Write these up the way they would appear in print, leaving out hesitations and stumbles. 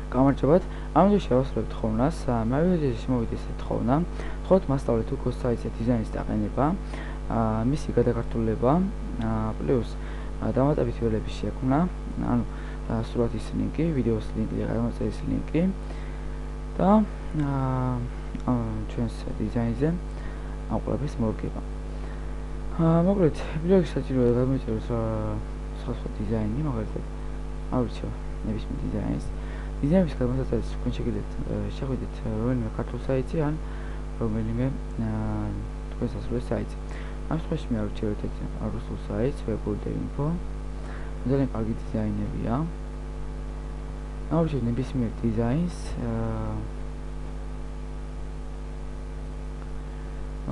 გამარჯობათ. ამ ვიდეოში ავასრულებთ თხოვნას. მე ვიდეოში მოვიდეს თხოვნა. თქვათ მასწავლეთ უკვე საიტზე დიზაინის დაყენება, მისი გადაგართულება, პლუს დამატებითი ველების შექმნა, ანუ სურათის ლინკი, ვიდეოს ლინკი, გადამოწერის ლინკი და ჩვენს დიზაინზე ამ ყველაფერს მორგება. მოკლედ, ვიდეოში საჭიროა გადმოიწეროთ სხვა დიზაინი, მაგალითად, ავრჩევ ნებისმიერ დიზაინს. დიზაინის გადმოსაწერის თქვენ შეხვიდეთ რომელიმე ქართულ საიტზე ან რომელიმე თქვენს ასრულე საიტზე. ამ შემთხვევაში მე ავირჩევთ რუსულ საიტს web.info. ძალიან კარგი დიზაინებია. ავირჩევთ ნებისმიერ დიზაინს.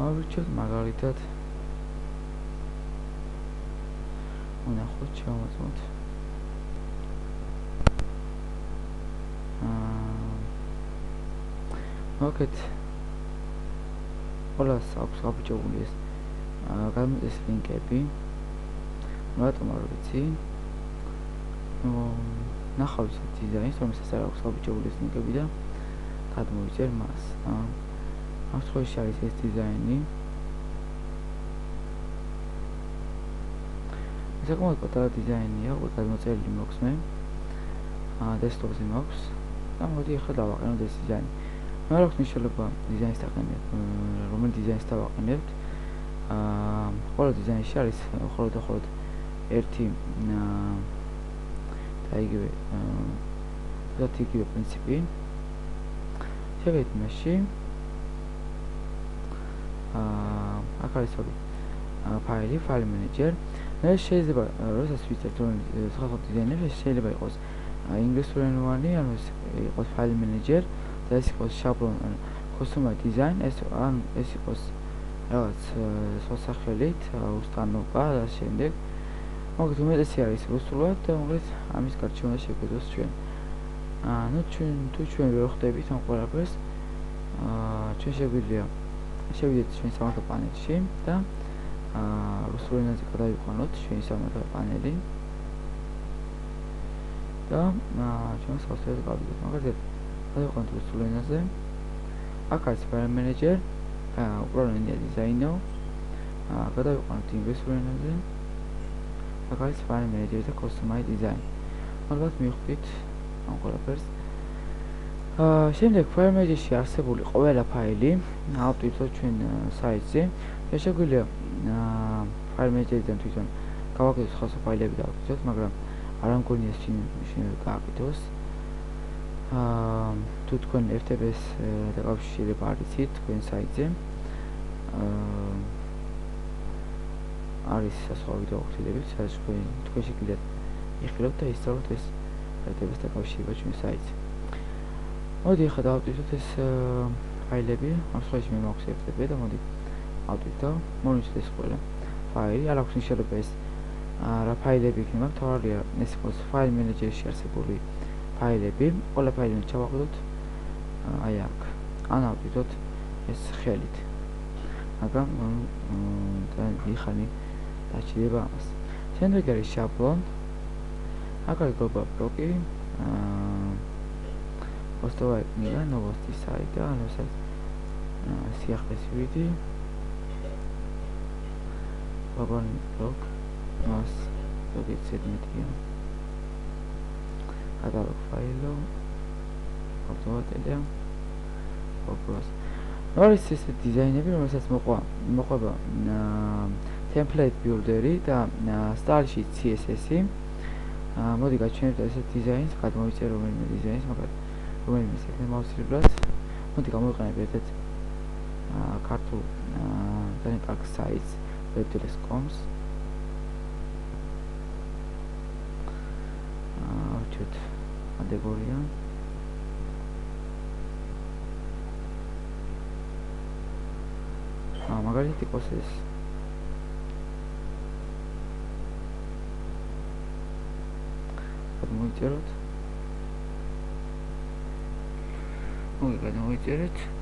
ავირჩევთ მაგალითად ვნახოთ, ჩავაწვოთ. მოკეთ ყველას აქვს გაბიჭებული ეს გადმოწერის ლინკები. რატომ არ ვიცი? ნახავთ დიზაინს, რომელსაც არ აქვს გაბიჭებული ეს ლინკები და გადმოვიწერ მას. ამ შემთხვევაში არის ეს დიზაინი. საკმაოდ პატარა დიზაინია, უკვე გადმოწერილი მაქვს მე. დესკტოპზე მაქვს. და მოდი ახლა დავაყენოთ ეს დიზაინი. მე არ აქვს მნიშვნელობა დიზაინის დაყენება, რომელ დიზაინს დავაყენებთ. ყველა დიზაინში არის მხოლოდ ერთი და იგივე პრინციპი. შევედით მასში. აქ არის ორი ფაილი მენეჯერ. ეს შეიძლება როდესაც ვიცით რომ სხვა დიზაინები შეიძლება იყოს ინგლისურენოვანი, ანუ ეს იყოს ფაილ მენეჯერ და ეს იყოს შაბლონ custom design, ეს იყოს რაღაც სხვა სახელით, უსტანობა და შემდეგ. მოკლედ უმეტესი არის რუსულად და მოკლედ ამის გარჩევა შეგვიძლია ჩვენ. თუ ჩვენ ვერ ხვდებით ამ ყველაფერს, ჩვენ შეგვიძლია შევიდეთ ჩვენ სამართო პანელში და რუსულ ენაზე გადავიყვანოთ ჩვენი სამართო პანელი და ჩვენ სასწავლებლად გავიდეთ. მაგალითად, გადავიყვანოთ რუსულ ენაზე. აქ არის ფაილ მენეჯერ, უპრობლემია დიზაინო. გადავიყვანოთ ინგლისურ ენაზე. აქ არის ფაილ მენეჯერი და custom design. მაგალითად, მივხვდით ამ ყველაფერს. შემდეგ ფაილ მენეჯერში არსებული ყველა ფაილი ავტვირთოთ ჩვენ საიტზე. შეგვიძლია ფაილ მენეჯერიდან თვითონ გავაკეთოთ სხვა ფაილები და ავტვირთოთ, მაგრამ არ ამგონია შენ გააკეთოს. თუ თქვენ FTP-ს დაკავშირება არ იცით თქვენ საიტზე, არის სხვა ვიდეო ხრილები, სადაც თქვენ შეგიძლიათ იხილოთ და ისწავლოთ ეს FTP-ს დაკავშირება ჩვენ საიტზე. მოდი ახლა დავტვირთოთ ეს ფაილები. ამ შემთხვევაში მე მაქვს FTP და მოდი ავტვირთო. მოვიცეთ ეს ყველა ფაილი. არ აქვს მნიშვნელობა ეს რა ფაილები იქნება, თავარია ეს იყოს ფაილ მენეჯერში არსებული ფაილები. ყველა ფაილი ჩავაყიდოთ აი აქ. ან ავტვირთოთ ეს ხელით. მაგრამ ხანი დაჭირება ამას. შემდეგ არის შაბლონ. აქ არის global block-ი. Ostova kniga, novosti сайта, ანუ სიახლეს ვიდი. Global block. მას როგორც მეტია. Catalog file. ავტომატელია. Focus. არის ეს დიზაინები, რომელსაც მოყვება template builder-ი და style-ში CSS-ი. მოდი გაჩვენებთ ესეთ დიზაინს, გადმოვიწერთ რომელიმე დიზაინს, მაგალითად რომელიმე საქმე მოვსწრებლად. მოდი გამოვიყენებ ერთ ქართულ ძალიან კარგ საიტს webdesk.com-ს. ავჭოთ კატეგორია. მაგალითად იყოს ეს. გადმოვიწეროთ.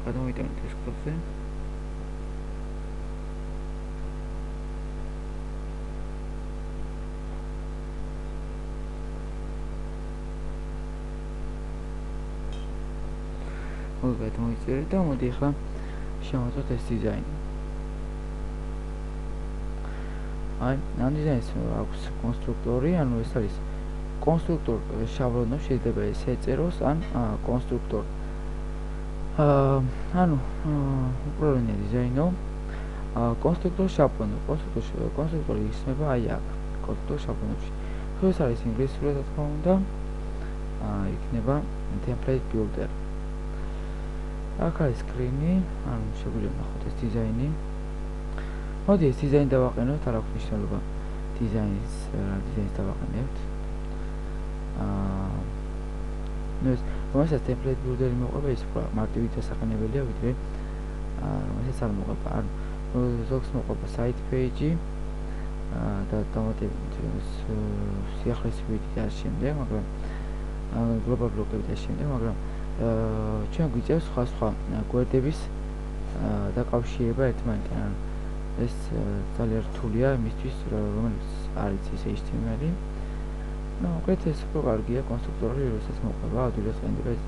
გადმოვიწერეთ დესკტოპზე. მოგეთ მოიწერეთ და მოდი ახლა შევამოწმოთ ეს დიზაინი. აი, ამ დიზაინს აქვს კონსტრუქტორი, ანუ ეს არის კონსტრუქტორ შაბლონով შეიძლება ეს ეწეროს ან კონსტრუქტორ. ანუ უბრალოდ დიზაინო კონსტრუქტორ შაბლონო. კონსტრუქტორი ისმება აი აქ, კონსტრუქტორ შაბლონებში. თუ ეს არის ინგლისურად, რა თქმა უნდა, იქნება template builder. აქ არის სკრინი, ანუ შეგვიძლია ნახოთ ეს დიზაინი. მოდი ეს დიზაინი დავაყენოთ, არ აქვს მნიშვნელობა დიზაინის დავაყენებთ. ეს რომელსაც template builder-ი მოყვება, ის მარტივი დასაყენებელია, ვიდრე რომელსაც არ მოყვება. ანუ ზოგს მოყვება site page-ი და დამატებით სიახლეები და შემდეგ, მაგრამ global block-ები და შემდეგ, მაგრამ ჩვენ გვიწევს სხვა გვერდების დაკავშირება ერთმანეთთან. ეს ძალიან რთულია იმისთვის, რომელიც არის ის HTML-ი. ну, უკეთ ეს უფრო კარგია კონსტრუქტორი, რომელსაც მოყვება ადვილად ყენდება ეს.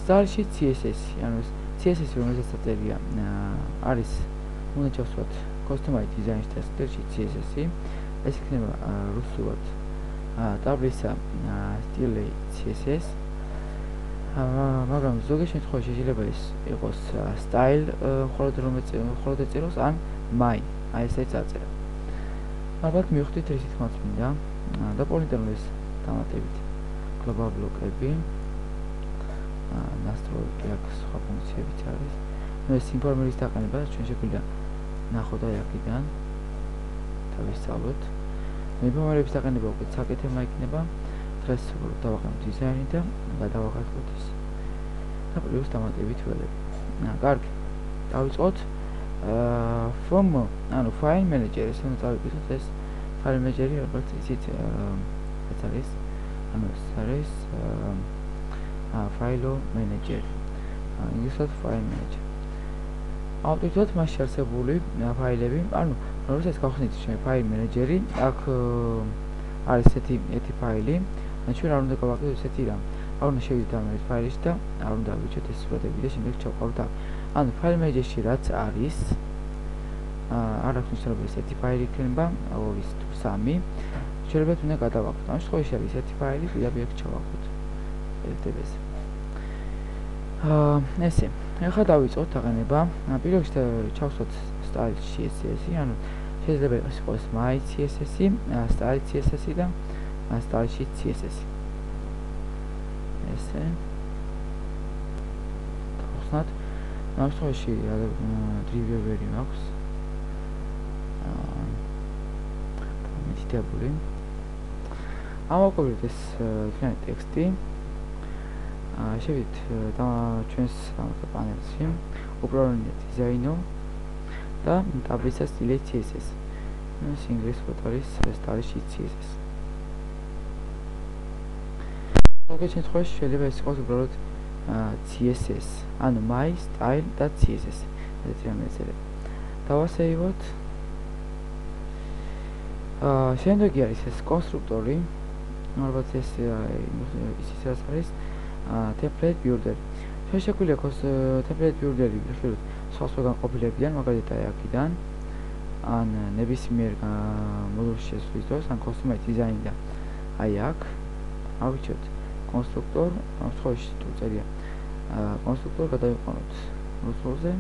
სტილში CSS-ი, ანუ CSS-ი რომელსაც აწერია, არის უნდა ჩავსვათ customized design style-ში CSS-ი. ეს იქნება რუსულად ტაბლისა სტილი CSS. მაგრამ ზოგიერთ შემთხვევაში შეიძლება ის იყოს style მხოლოდ ეწეროს ან my, აი ესეც აწერა. ალბათ მივხვდით რისი თქმაც მინდა და პოლიტენულ ეს დამატებით global block-ები настройки აქ სხვა ფუნქციებიც არის. ну ეს ინფორმერის დაყენება ჩვენ შეგვიძლია ნახოთ აი აქედან დავისწავლოთ. ინფორმერების დაყენება უკვე საკეთებმა იქნება. დღეს დავაყენოთ დიზაინი და გადავახერხოთ ის. და პლუს დამატებით ველები. კარგი. დავიწყოთ from ანუ file manager ეს უნდა წავიკითხოთ ეს file manager-ი როგორც ისიც ეს არის ანუ ეს არის file manager. ინგლისურად file manager. ავტომატურად მასში არსებული ფაილები, ანუ როდესაც გავხსნით ჩვენ file manager-ი, აქ არის ესეთი ფაილი, ან ჩვენ არ უნდა გავაკეთოთ ესეთი რამ. არ უნდა შევიდეთ ამ ფაილში და არ უნდა ავიჩოთ ეს სურათები და შემდეგ ჩავყავთ აქ. ანუ file manager-ში რაც არის, არ აქვს მნიშვნელობა ესეთი ფაილი იქნება, 2 თუ 3. შეიძლება უნდა გადავაკეთოთ. ამ შემთხვევაში არის ესეთი ფაილი, პირდაპირ ჩავაკეთოთ. LTD-ს. ესე. ახლა დავიწყოთ აყენება. პირველ რიგში ჩავსვათ style CSS-ი, ანუ შეიძლება იყოს my CSS-ი, style CSS-ი და style CSS-ი. ესე. დავხსნათ. ამ შემთხვევაში driver-ი მაქვს. მითითებული. ამოვაკვირდეთ ეს თქვენი ტექსტი. შევიდეთ ჩვენს პანელში, უბრალოდ დიზაინო და ტაბლისა სტილი CSS. ეს ინგლისურად არის style CSS. ზოგიერთ შემთხვევაში შეიძლება ეს იყოს უბრალოდ CSS, ანუ my style და CSS. ესეთი რამეზე. დავასეივოთ. შემდეგი არის ეს კონსტრუქტორი. ალბათ ეს ის არის template builder. ჩვენ შეგვიძლია იყოს template builder-ი ხშირად სხვადასხვა განყოფილებიდან, მაგალითად აი აქედან, ან ნებისმიერ მოდულში შესვლის დროს, ან customized design-დან. აი აქ ავიჩერთ კონსტრუქტორ, ამ შემთხვევაში თუ წერია კონსტრუქტორ გადავიყვანოთ რუსულზე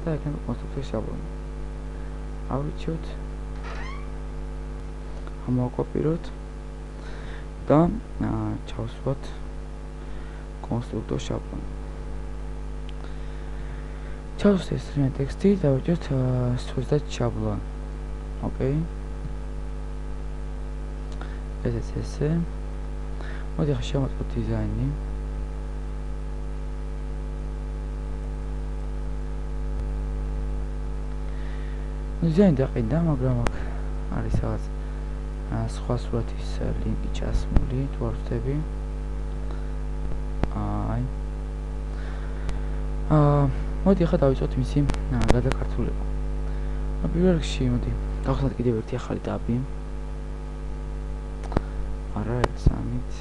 და იქნება კონსტრუქტორის შაბლონი. ავიჩერთ ამოვაკოპიროთ და ჩავსვათ კონსტრუქტორ შაბლონი. ჩავსვათ ეს ტექსტი და დავიჭერთ სუსტად შაბლონი. ოკეი. ესეც ესე. მოდი ახლა შევამოწმოთ დიზაინი. დიზაინი დაყიდა, მაგრამ აქ არის რაღაც სხვა სურათის ლინკი ჩასმული, თუ არ ვწდები. აი. მოდი ახლა დავიწყოთ მისი გადაკართულება. პირველ რიგში მოდი დავხსნათ კიდევ ერთი ახალი ტაბი. არა, სამით.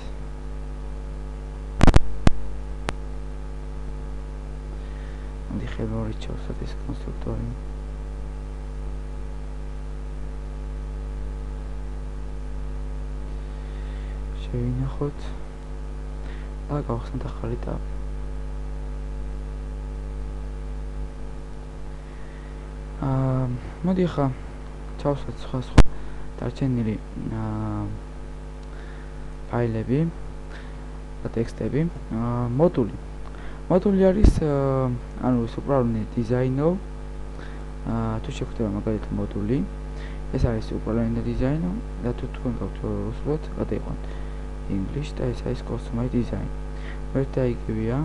მოდი ხელმეორედ ჩავსვათ ეს კონსტრუქტორი. შევინახოთ და გავხსნათ ახალი ტაბი. მოდი ახლა ჩავსვათ სხვა დარჩენილი ფაილები და ტექსტები. მოდული არის ანუ უპრალონი დიზაინო. თუ შეხვდება მაგალითად მოდული, ეს არის უპრალონი და დიზაინო და თუ თქვენ გაქვთ რუსულად, გადაიყვანთ English და ეს არის customized design. ერთ და იგივეა.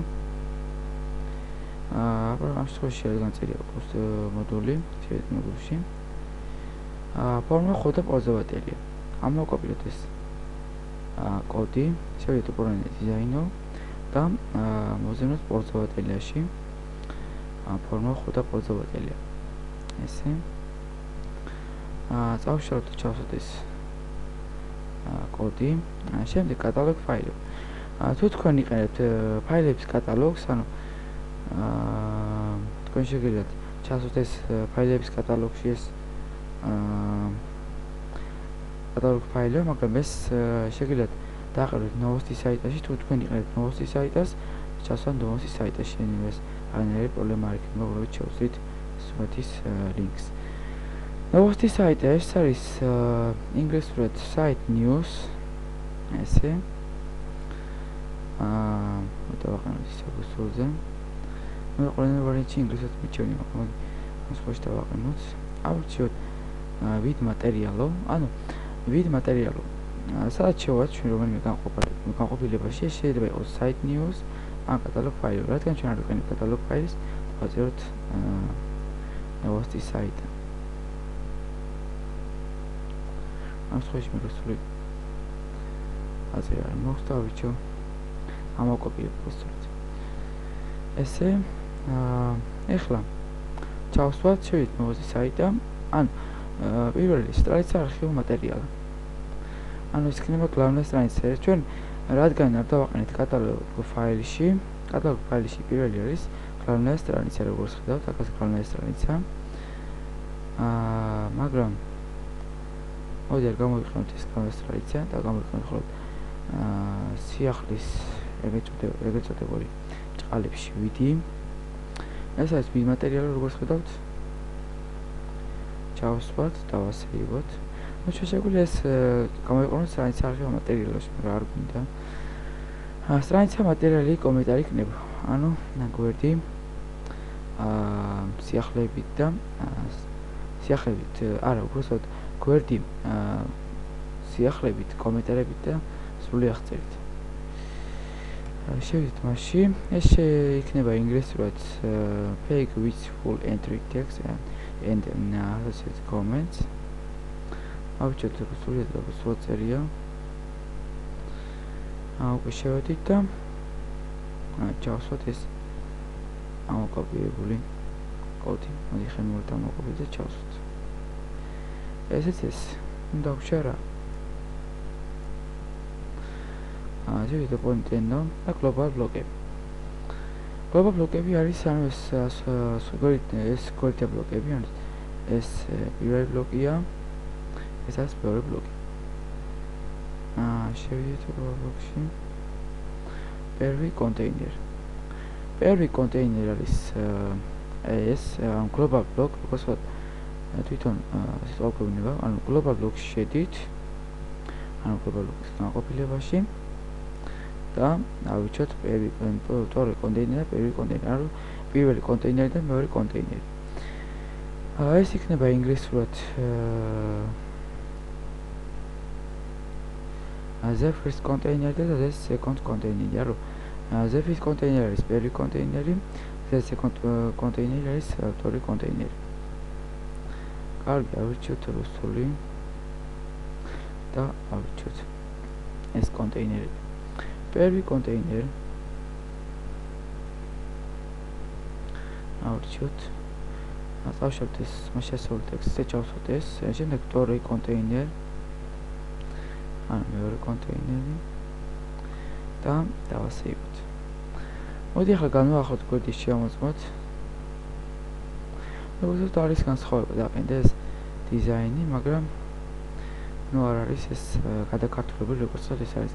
ამ შემთხვევაში არის განწერია მოდული, შევიდეთ მოდულში. ფორმა ხოდა პოზავატელია. ამოვკოპიოთ ეს კოდი, შევიდეთ უპრალონი დიზაინო და მოვზავნოთ პოზავატელიაში. ფორმა ხოდა პოზავატელია. ესე. წავშალოთ ჩავსვათ ეს კოდი. შემდეგ კატალოგ ფაილები. თუ თქვენ იყენებთ ფაილების კატალოგს, ანუ თქვენ შეგიძლიათ ჩავსვათ ეს ფაილების კატალოგში ეს კატალოგ ფაილები, მაგრამ ეს შეგიძლიათ დააყენოთ ნოვოსტის საიტში, თუ თქვენ იყენებთ ნოვოსტის საიტს, ჩავსვათ ნოვოსტის საიტში, ეს არანაირი პრობლემა არ იქნება, უბრალოდ შევსვით სურათის ლინკს. ნოვოსტის საიტი ეს არის ინგლისურად site news, ესე. დავაყენოთ ის რუსულზე. მე ყველა ვარიანტი ინგლისურად მიჩვენი, მაგრამ ამ სხვაში დავაყენოთ. ავირჩიოთ ვიდ მატერიალო, ანუ ვიდ მატერიალო. სადაც შევავთ ჩვენ რომელიმე განყოფილებაში, შეიძლება იყოს site news ან კატალოგ ფაილები. რადგან ჩვენ არ ვიყენებთ კატალოგ ფაილს, დავწეროთ ნოვოსტის საიტი. ამ შემთხვევაში მე რუსული აზრი არ მაქვს და ავირჩიო ამოვკოპიებ რუსულად. ესე ეხლა ჩავსვათ შევიდეთ ნოვოსტის საიტი, ან პირველი სტრაიცა არქივულ მატერიალი. ანუ ის იქნება გლავნე სტრაიცა. ჩვენ რადგან არ დავაყენეთ კატალოგ ფაილში, კატალოგ ფაილში პირველი არის გლავნე სტრაიცა, როგორც ხედავთ, აქაც გლავნე სტრაიცა. მაგრამ მოდი არ გამოვიყენოთ ეს გლავნე სტრაიცა და გამოვიყენოთ მხოლოდ სიახლის ეგრეთ წოდებული ჭყალებში ვიდი. ეს არის ვიდ მატერიალი, როგორც ხედავთ. ჩავსვათ, დავასეივოთ. ну შეგვიძლია ეს გამოვიყენოთ სტრაიცა არქივულ მატერიალში, რა არ გვინდა. სტრაიცა მატერიალი კომენტარი იქნება. ანუ გვერდი სიახლეებით და სიახლეებით, არა, უბრალოდ გვერდი სიახლეებით, კომენტარებით და სრული აღწერით. შევიდეთ მასში. ეს იქნება ინგლისურად page with full entry text and associated comments. ავჭერთ რუსულად და რუსულად წერია. უკვე შევედით და ჩავსვათ ეს ამოკოპირებული კოდი. მოდი ხელმეორედ ამოკოპირდეთ და ჩავსვათ. ესეც ეს დავშა რა. შევიდეთ პონტენო და გლობალ ბლოკები. გლობალ ბლოკები არის ანუ ეს გორიტა ბლოკები, ანუ ეს პირველი ბლოკია, ეს არის მეორე ბლოკი. შევიდეთ გლობალ ბლოკში. პირველი კონტეინერი. პირველი კონტეინერი არის ეს გლობალ ბლოკ, როგორც თვითონ სიტყვაგვევნება, ანუ გლობალ ბლოკში შედით, ანუ გლობალ ბლოკის განყოფილებაში და ავირჩიოთ პირველი კონტეინერი და პირველი კონტეინერი, ანუ პირველი კონტეინერი და მეორე კონტეინერი. ეს იქნება ინგლისურად the first container და the second container, ანუ the first container არის პირველი კონტეინერი, the second container არის მეორე კონტეინერი. კარგი, ავირჩიოთ რუსული და ავირჩიოთ ეს კონტეინერი. პირველი კონტეინერი ავირჩიოთ. წავშალოთ ეს მასშტაბური ტექსტზე, ჩავსვათ ეს, შემდეგ მეორე კონტეინერი, ანუ მეორე კონტეინერი და დავასეივოთ. მოდი ახლა განვაახლოთ გვერდის შემოწმოთ. როგორც არის განსხვავება დაყენდა ეს დიზაინი, მაგრამ ну არ არის ეს გადაკართული როგორც ეს არის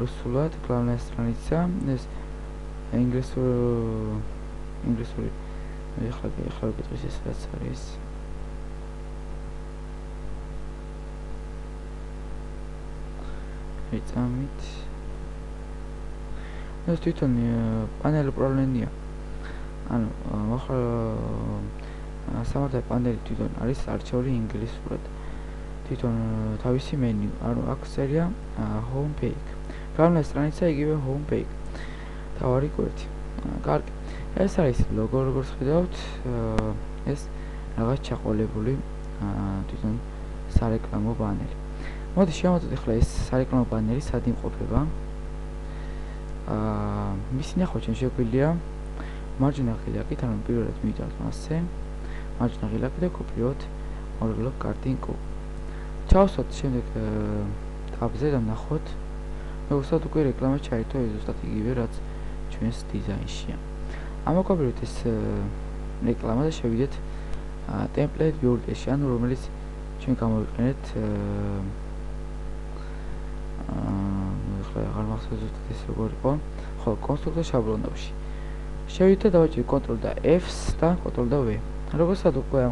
რუსულად главная страница ეს ინგლისური ეხლა ვიკითხვის ეს რაც არის ეცამით ეს თვითონ პანელი უправленია ანუ ახლა სამართა პანელი თვითონ არის არჩეული ინგლისურად თვითონ თავისი მენიუ ანუ აქ წერია home page главная страница იგივე home page თავარი კვირთი კარგი ეს არის ლოგო როგორც ხედავთ ეს რაღაც ჩაყოლებული თვითონ სარეკლამო ბანერი მოდი შევამოწმოთ ახლა ეს სარეკლამო ბანერი სად იმყოფება მისი ნახვა ჩვენ შეგვიძლია მარჯვენა ღილაკით ანუ პირველად მივიდართ მასზე მარჯვენა ღილაკი და ვკოპიოთ ორგლო კარტინკო ჩავსვათ შემდეგ ტაბზე და ნახოთ მოგესალმებით უკვე რეკლამა ჩაირთვა ზუსტად იგივე რაც ჩვენს დიზაინშია ამოვკოპიოთ ეს რეკლამა და შევიდეთ template build-ში ანუ რომელიც ჩვენ გამოვიყენეთ ახლა აღარ მახსოვს ზუსტად ეს როგორ იყო ხო კონსტრუქტორ შაბლონებში შევიდეთ და დავაჭირეთ Ctrl და F-ს და Ctrl და V როგორცად უკვე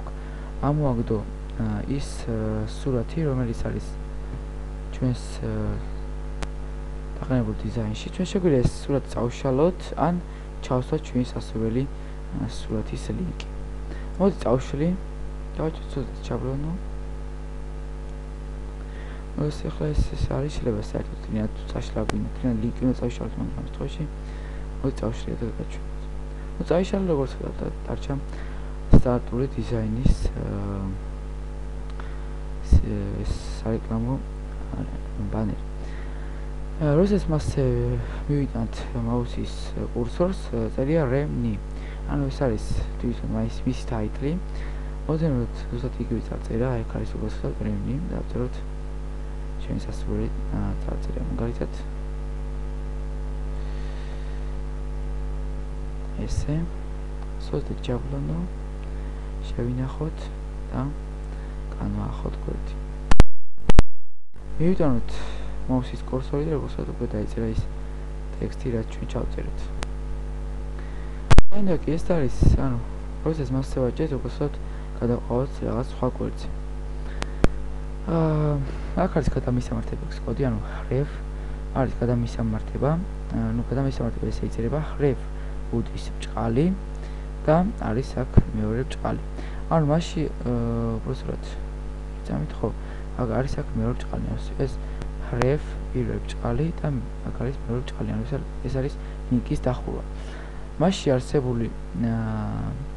ამოვაგდო ის სურათი რომელიც არის ჩვენს დაყენებულ დიზაინში ჩვენ შეგვიძლია ეს სურათი წავშალოთ ან ჩავსვათ ჩვენი სასურველი სურათის ლინკი მოდი წავშლი დავაჭირეთ ცოტა შაბლონო ეს ახლა ეს არის შეიძლება საერთოდ თინათ წაშლა გვინდა თინათ ლინკი უნდა წავშალოთ მაგრამ ამ შემთხვევაში მოდი წავშლიათ და გაჩვენოთ ну წაიშალე როგორც ხედავთ დარჩა სტარტული დიზაინის სარეკლამო ბანერი როდესაც მასზე მივიტანთ მაუსის კურსორს წერია rem-ni ანუ ეს არის თვითონ მისი ტაიტლი მოდენოთ ზუსტად იგივე წარწერა აქ არის როგორც ხედავთ rem-ni დავწეროთ ჩვენი სასურველი წარწერა მაგალითად ესე სოძეთ ჯაბლონო შევინახოთ და განვაახოთ კვირთი მივიტანოთ მაუსის კურსორი და როგორც უკვე დაიწერა ის ტექსტი რაც ჩვენ ჩავწერეთ და კი ეს არის ანუ როდესაც მასზე ვაჭერთ როგორც გადავყავოთ რაღაც სხვა კვირთი აქ არის გადამისამართებების კოდი ანუ ref არის გადამისამართება ну გადამისამართება ესე იწერება ref უდის ბჭყალი და არის აქ მეორე ბჭყალი ანუ მასში უბრალოდ ძამით ხო აქ არის აქ მეორე ბჭყალი ეს ref პირველი ბჭყალი და აქ არის მეორე ბჭყალი ანუ ეს არის ლინკის დახურვა მასში არსებული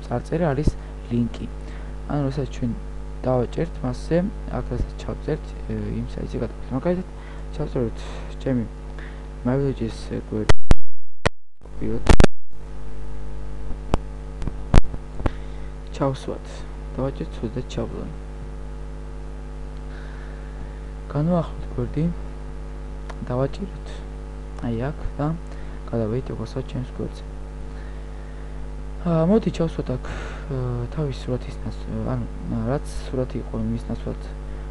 წარწერა არის ლინკი ანუ რასაც ჩვენ დავაჭერთ მასზე აქ რასაც ჩავწერთ იმ საიტზე გადავიდეთ მაგალითად ჩავწეროთ ჩემი MyVillages კვირთი ჩავსვათ დავაჭერთ ზუსტად შაბლონი განვაახლოთ კვირთი დავაჭიროთ აი აქ და გადავიდეთ როგორც ჩემს კვირთზე მოდი ჩავსვათ აქ თავის სურათის ანუ რაც სურათი იყო მის ნაცვლად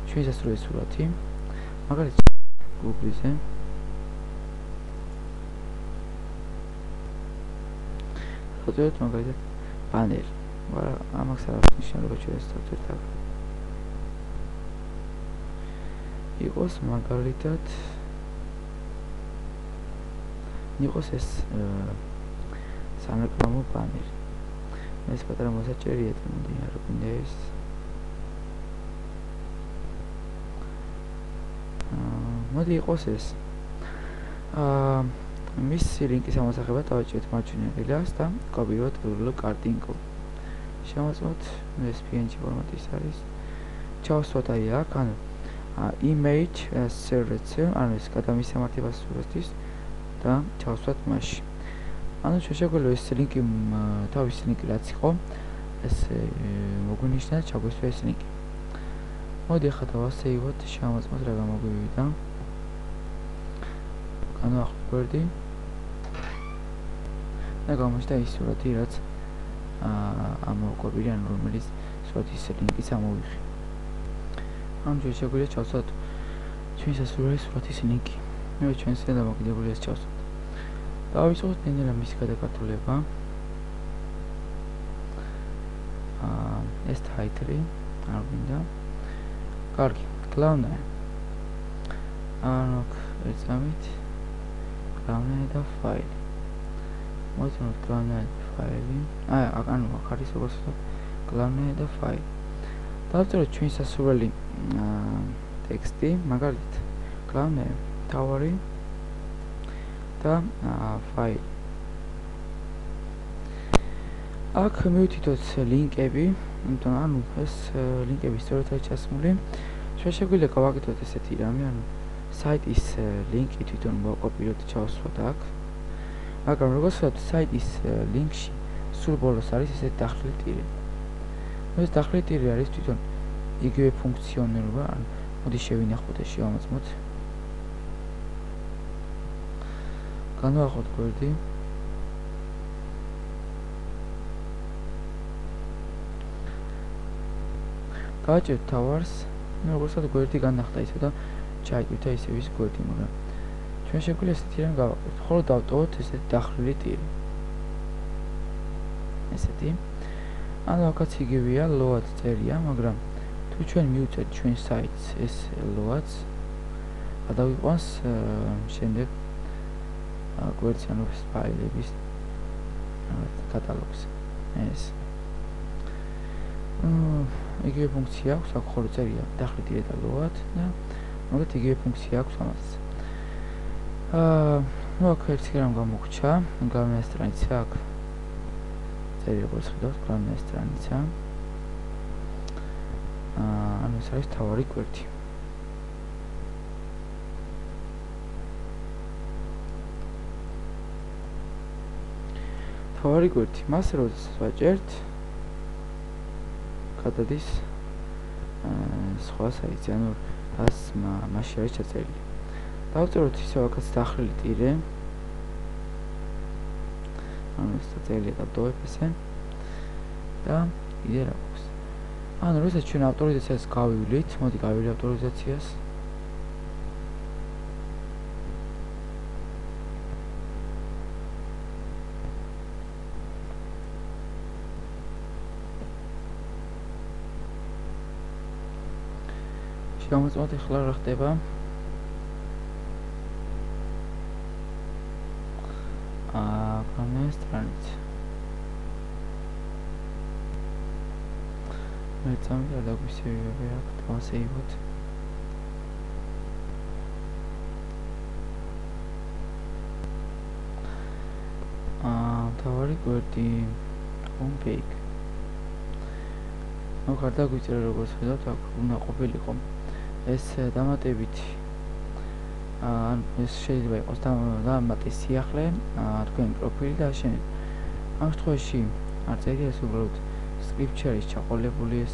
ჩვენი სასურველი სურათი მაგალითად Google-ზე დავწეროთ მაგალითად ბანერი მაგრამ ამას არ აქვს მნიშვნელობა ჩვენ ეს დავწერთ აქ იყოს მაგალითად იყოს ეს სარეკლამო ბანერი ეს პატარა მოსაჭერია მოდი არ გვინდა ეს მოდი იყოს ეს მის ლინკის ამოსახება დავაჭერეთ მარჯვენა ღილაკს და ვკოპიოთ Google კარტინკო შევამოწმოთ ეს png ფორმატის არის ჩავსვათ აი აქ ანუ image search ანუ ეს გადამისამართება სურათის და ჩავსვათ მასში ანუ შეგვიძლია ეს ლინკი თავისი ლინკი რაც იყო ეს მოგვინიშნა და ჩაგვესვა ეს ლინკი მოდი ახლა დავასეივოთ შევამოწმოთ რა გამოგვივიდა განვაახლოთ კვირთი და გამოჩნდა ის სურათი რაც ამოყვებილი, ანუ რომელიც სურათის ლინკიც ამოვიღე. ამ ჯერ შეგვიძლია ჩავსვათ ჩვენი სასურველი სურათის ლინკი. მე ჩვენს დამოკიდებულია ჩავსვათ. დავიწყოთ ნელ-ნელა მისი გადაკართულება. ეს ტაიტლი არ მინდა. კარგი, კლაუნე. ანუ ეცამით კლაუნე და ფაილი. მოიწონოთ კლაუნე და ფაილი. ანუ აქ არის როგორც კლაუნე და ფაილი. დავწეროთ ჩვენი სასურველი ტექსტი, მაგალითად კლაუნე, თავარი და ფაილი. აქ მივთითოთ ლინკები, ანუ ეს ლინკები სწორედ არის ჩასმული. შეგვიძლია გავაკეთოთ ესეთი რამე, ანუ საიტის ლინკი თვითონ მოვაკოპიროთ ჩავსვათ აქ. მაგრამ როგორც ვთქვათ, საიტის ლინკში სულ ბოლოს არის ესეთი დახრილი ტირე. ეს დახრილი ტირე არის თვითონ იგივე ფუნქციონირება, ანუ მოდი შევინახოთ და შევამოწმოთ. განვახოთ გვერდი. გავაჭერთ თავარს, როგორც ვთქვათ, გვერდი განახდა ისე და ჩაიკვირთა ისევ ის გვერდი, მაგრამ ჩვენ შეგვიძლია ესეთი რამ გავაკეთოთ. ხოლო დავტოვოთ ესეთი დახრილი ტირე. ესეთი. ანუ აქაც იგივეა, load წერია, მაგრამ თუ ჩვენ მივუწერთ ჩვენ საიტს ეს load-ს, გადავიყვანს შემდეგ გვერდს, ანუ ფაილების კატალოგს. ეს იგივე ფუნქცია აქვს, აქ ხოლმე წერია დახრილი ტირე და load და მაგათ იგივე ფუნქცია აქვს ამას. ну აქ ერთი რამ გამოგრჩა, главная страница აქ წერია როგორც ხედავთ, главная страница. ანუ ეს არის თავარი გვერდი. თავარი გვერდი, მას როდესაც ვაჭერთ, გადადის სხვა საიტზე, ანუ das მასში არის ჩაწერილი. დავწეროთ ისევ აქაც დახრილი ტირე. ანუ ეს წელია დავტოვებ ესე. და იდეა რა გვაქვს. ანუ როდესაც ჩვენ ავტორიზაციას გავივლით, მოდი გავივლი ავტორიზაციას. გამოვწმოთ ახლა რა ხდება. главная страница. მე წამი და დაგვისევები აქ დავასეივოთ. თავარი გვერდი home page. ნუ ხარდა გვიწერა როგორც ხედავთ, აქ უნდა ყოფილიყო ეს დამატებითი ან ეს შეიძლება იყოს დამატების სიახლე, თქვენი პროფილი და შენ. ამ შემთხვევაში არ წერია ეს უბრალოდ სკრიპჩერის ჩაყოლებული ეს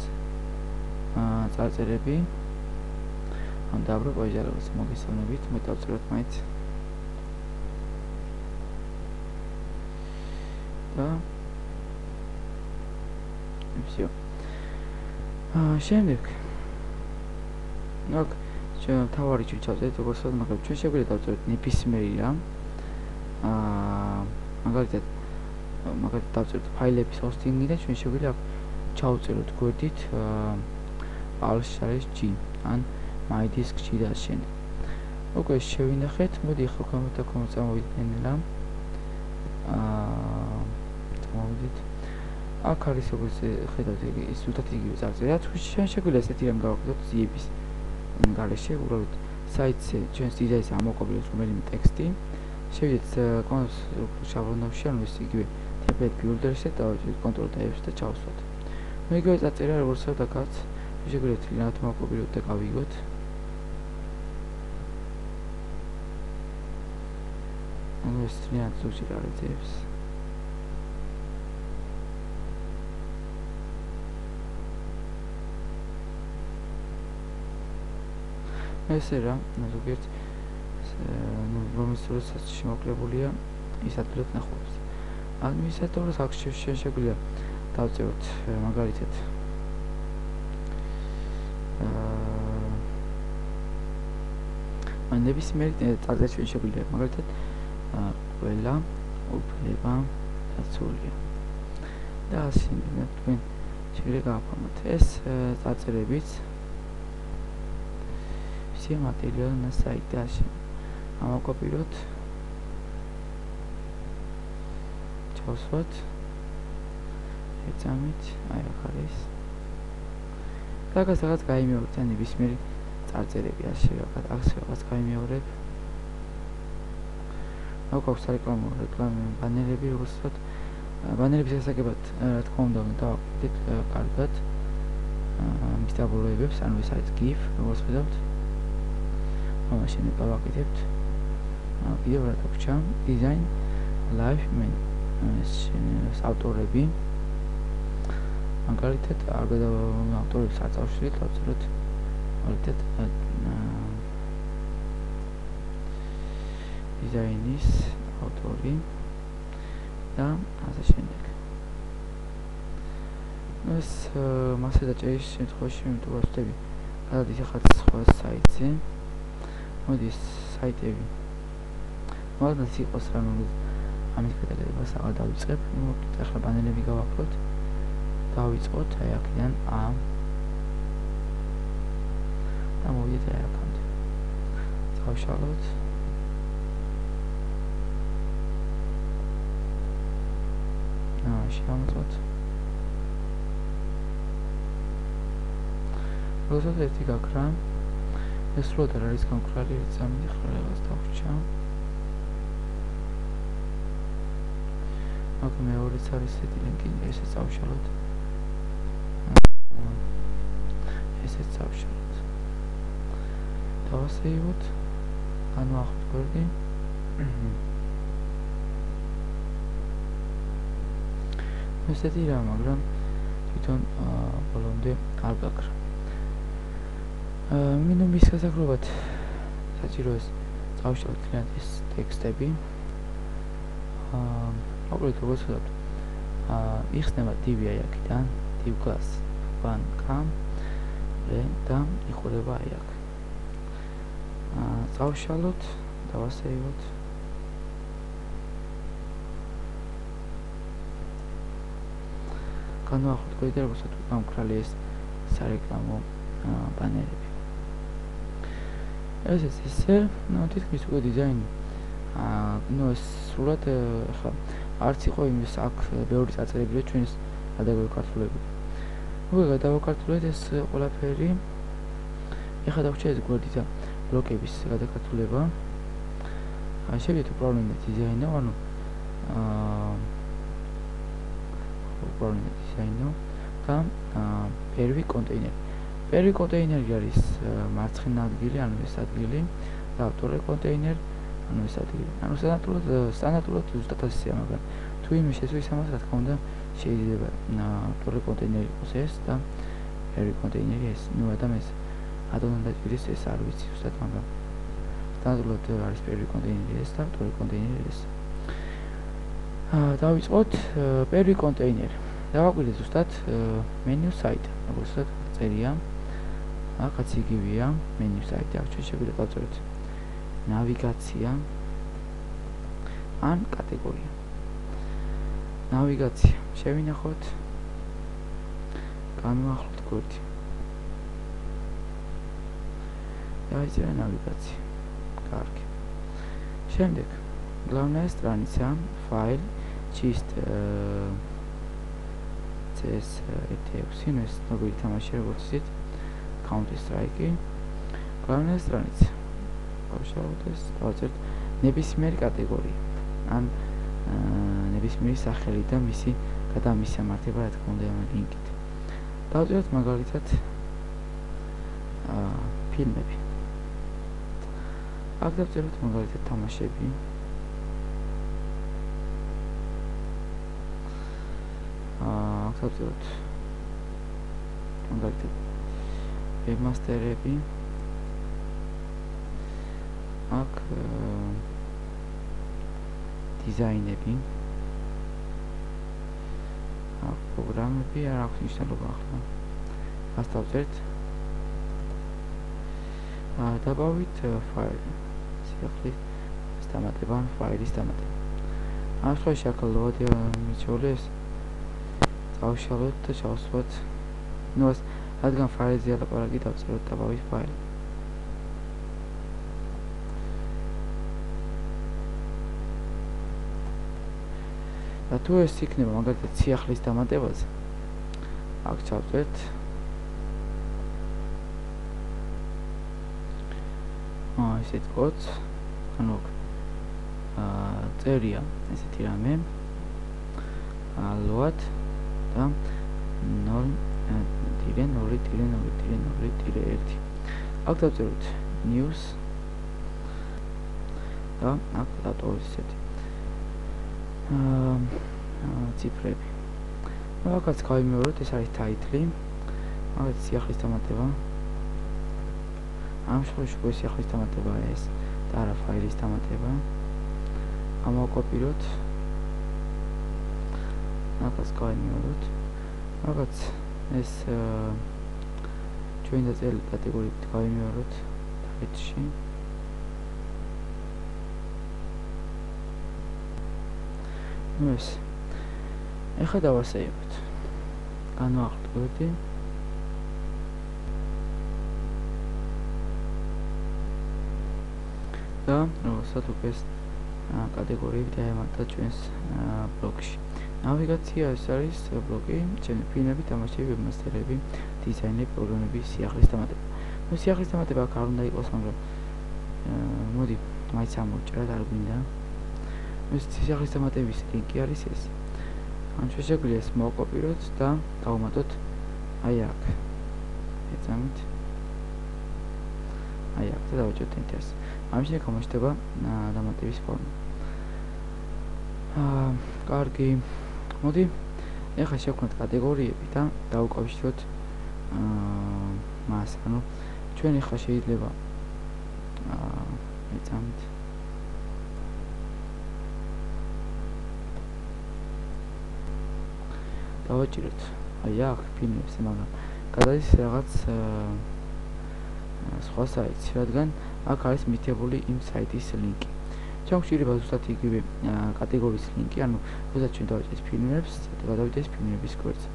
წარწერები. ან დაბრუნ პაიჟალებს მოგესალმებით, მე დავწეროთ მაინც. და всё. შემდეგ აქ ჩვენ თავარი ჩავწერეთ როგორც ვთქვათ, მაგრამ ჩვენ შეგვიძლია დავწეროთ ნებისმიერი რამ. მაგალითად დავწეროთ ფაილების hosting-ი და ჩვენ შეგვიძლია ჩავწეროთ გვერდით alsh.g ან mydisk.g და შენ. უკვე შევინახეთ, მოდი ახლა კომენტ წამოვიდნენ რა. წამოვიდით. აქ არის როგორც ხედავთ, ის უთათ იგივე წარწერა. ჩვენ შეგვიძლია ესეთი რამ გავაკეთოთ ზიების გარეშე, უბრალოდ საიტზე ჩვენს დიზაინს ამოყობილოს რომელიმე ტექსტი. შევიდეთ შაბლონებში, ანუ ეს იგივე template builder-ში და Ctrl და F-ს და ჩავსვათ. ნუ იგივე წარწერა როგორც აქაც შეგვიძლია თლიანად მოვაკოპიროთ და გავიგოთ. ანუ ეს თლიანად ზოგჯერ არ ეძებს. ესე რა, ზოგიერთ რომელსაც შემოკლებულია ის ადვილად ნახავს. ადმინისტრატორს აქ შეგვიძლია დავწეროთ მაგალითად ნებისმიერი წარწერა შეგვიძლია მაგალითად ყველა უფლება დაცულია და ასე თქვენ შეგვიძლია გავაფორმოთ ეს წარწერებიც все материалы на сайте ასე ამოვკოპიროთ ჩავსვათ ეცამით აი აქ არის რაღაც გაიმეორეთ ან ნებისმიერი წარწერები ასე რაღაც გაიმეორებ აქ აქვს რეკლამო ბანერები როგორც ვთქვათ ბანერების შესაძლებლად რა თქმა უნდა დავაყენეთ კარგად მის დაბოლოებებს ანუ ეს არის GIF როგორც ხედავთ მაშინ დავაკეთებთ კიდევ რა დაგვრჩა design live men ეს ავტორები მაგალითად ავტორებს არ წავშლით დავწეროთ მაგალითად დიზაინის ავტორი და ასე შემდეგ ეს მასე დაჭერის შემთხვევაში თუ ვასწრები გადადის ახლა სხვა საიტზე მოდის საიტები მაგას იყოს რომელიც ამის გადაგებას აღარ დავიწყებ ახლა ბანერები გავაფროთ დავიწყოთ აი აქედან და მოვიდეთ აი აქამდე წავშალოთ შევამოწმოთ როდესაც ერთი გაქრა ეს სრულად არ არის გამკრალი წამი ხარ რაღაც დავჭა აქ მეორეც არის ესეთი ლინკი ესეც წავშალოთ ესეც წავშალოთ დავასეივოთ განვაახლოთ გვერდი ესეთი რა მაგრამ თვითონ ბოლომდე არ გაქრა მინიმუმის გასაგრობად საჭიროა წავშალოთ კლიენტ ეს ტექსტები მოკლედ როგორც ვთქვათ იხსნება div აი აქედან div class one.com და იხურება აი აქ წავშალოთ დავასეივოთ განვაახლოთ გვერდი როგორც ვთქვათ გამკრალი ეს სარეკლამო ბანერები ესეც ისე თითქმის უკვე დიზაინი ეს სრულად ახლა არც იყო იმის აქ ბევრი წარწერები რომ ჩვენს გადავაქართულებით უკვე გადავაქართულეთ ეს ყველაფერი ეხლა დაგვჭირდა ეს გვერდი და ბლოკების გადაკეთება შევიდეთ უბრალოდ დიზაინო ანუ უბრალოდ დიზაინო და პირველი კონტეინერი არის მარცხენა ადგილი ანუ ეს ადგილი და ავტორი კონტეინერი ანუ ეს ადგილი ანუ სტანდარტულად ზუსტად ასეა მაგრამ თუ იმის შესვლის ამას რა თქმა უნდა შეიძლება ავტორი კონტეინერი იყოს ეს და პირველი კონტეინერი ეს ნუ ადამ ეს ადონდა ის ეს არ ვიცი ზუსტად მაგრამ სტანდარტულად არის პირველი კონტეინერი ეს და ავტორი კონტეინერი ეს დავიწყოთ პირველი კონტეინერი დავაკვირდეთ ზუსტად მენიუ საიტი როგორც ვთქვათ წერია აქაც იგივეა მენიუ საიტი აქ შეგვიძლია დავწეროთ ნავიგაცია ან კატეგორია ნავიგაცია შევინახოთ განვაახლოთ გვერდი დაიწერა ნავიგაცია კარგი შემდეგ главная страница файл чист CS6 ну ეს როგორი თამაში როგორც ისეთ Counter Strike главная страница გავშალოთ ეს დავწერთ ნებისმიერი კატეგორია ან ნებისმიერი სახელი და მისი გადამისამართება რა თქმა უნდა ამ ლინკით დავწერთ მაგალითად ფილმები აქ დავწერთ მაგალითად თამაშები აქ დავწერთ მაგალითად ვებმასტერები აქ დიზაინები პროგრამები არ აქვს მნიშვნელობა ახლა. მას დავწერთ. დავავით ფაილი. სიახლის დამატება ან ფაილის დამატება. ამ შემთხვევაში აქ ლოადი მიჩვეულეს წავშალოთ და ჩავსვათ. ნუ ეს რადგან ფაილზე ალაპარაკი დავწეროთ დავავით ფაილი. და თუ ეს იქნება მაგალითად სიახლის დამატებაზე აქ ჩავწერთ ესეთ კოდს ანუ წერია ესეთი რამე load და 0.0.0.0.1 აქ დავწეროთ news და აქ დატოვოთ ესეთი ციფრები. მაგაც გავიმეოროთ, ეს არის title. მაგაც სიახლის დამატება. ამ შემთხვევაში სიახლის დამატება ეს და არა ფაილის დამატება. ამოვაკოპიროთ. მაგაც გავიმეოროთ. მაგაც ეს ჩვენ დაწერილი კატეგორიით გავიმეოროთ ტაიტლში. ნუ ეს ეხლა დავასეივოთ. განვაახლოვდი. და როდესაც უკვე ეს კატეგორიები დაემატა ჩვენს ბლოკში. ნავიგაცია ეს არის ბლოკი, ჩემი ფილმები, თამაშები, ვებმასტერები, დიზაინები, პროგრამები, სიახლის დამატება. ნუ სიახლის დამატება აქ არ უნდა იყოს, მაგრამ მოდი მაინც ამოვჭეროთ, არ გვინდა. ეს სიახლის დამატების ლინკი არის ეს. ან შეგვიძლია ეს მოვაკოპიროთ და დავუმატოთ აი აქ. ეცამით. აი აქ და დავაჭერთ enter-ს. ამ შემდეგ გამოჩნდება დამატების ფორმა. კარგი. მოდი ეხლა შევქმნათ კატეგორიები და დავუკავშიროთ მას. ანუ ჩვენ ეხლა შეიძლება ეცამით დავაჭიროთ აი აქ ფილმებს, მაგრამ გადადის რაღაც სხვა საიტი, რადგან აქ არის მითებული იმ საიტის ლინკი. ჩვენ გვჭირდება ზუსტად იგივე კატეგორიის ლინკი, ანუ როდესაც ჩვენ დავაჭერთ ფილმებს და გადავიდეთ ფილმების კვერცხზე.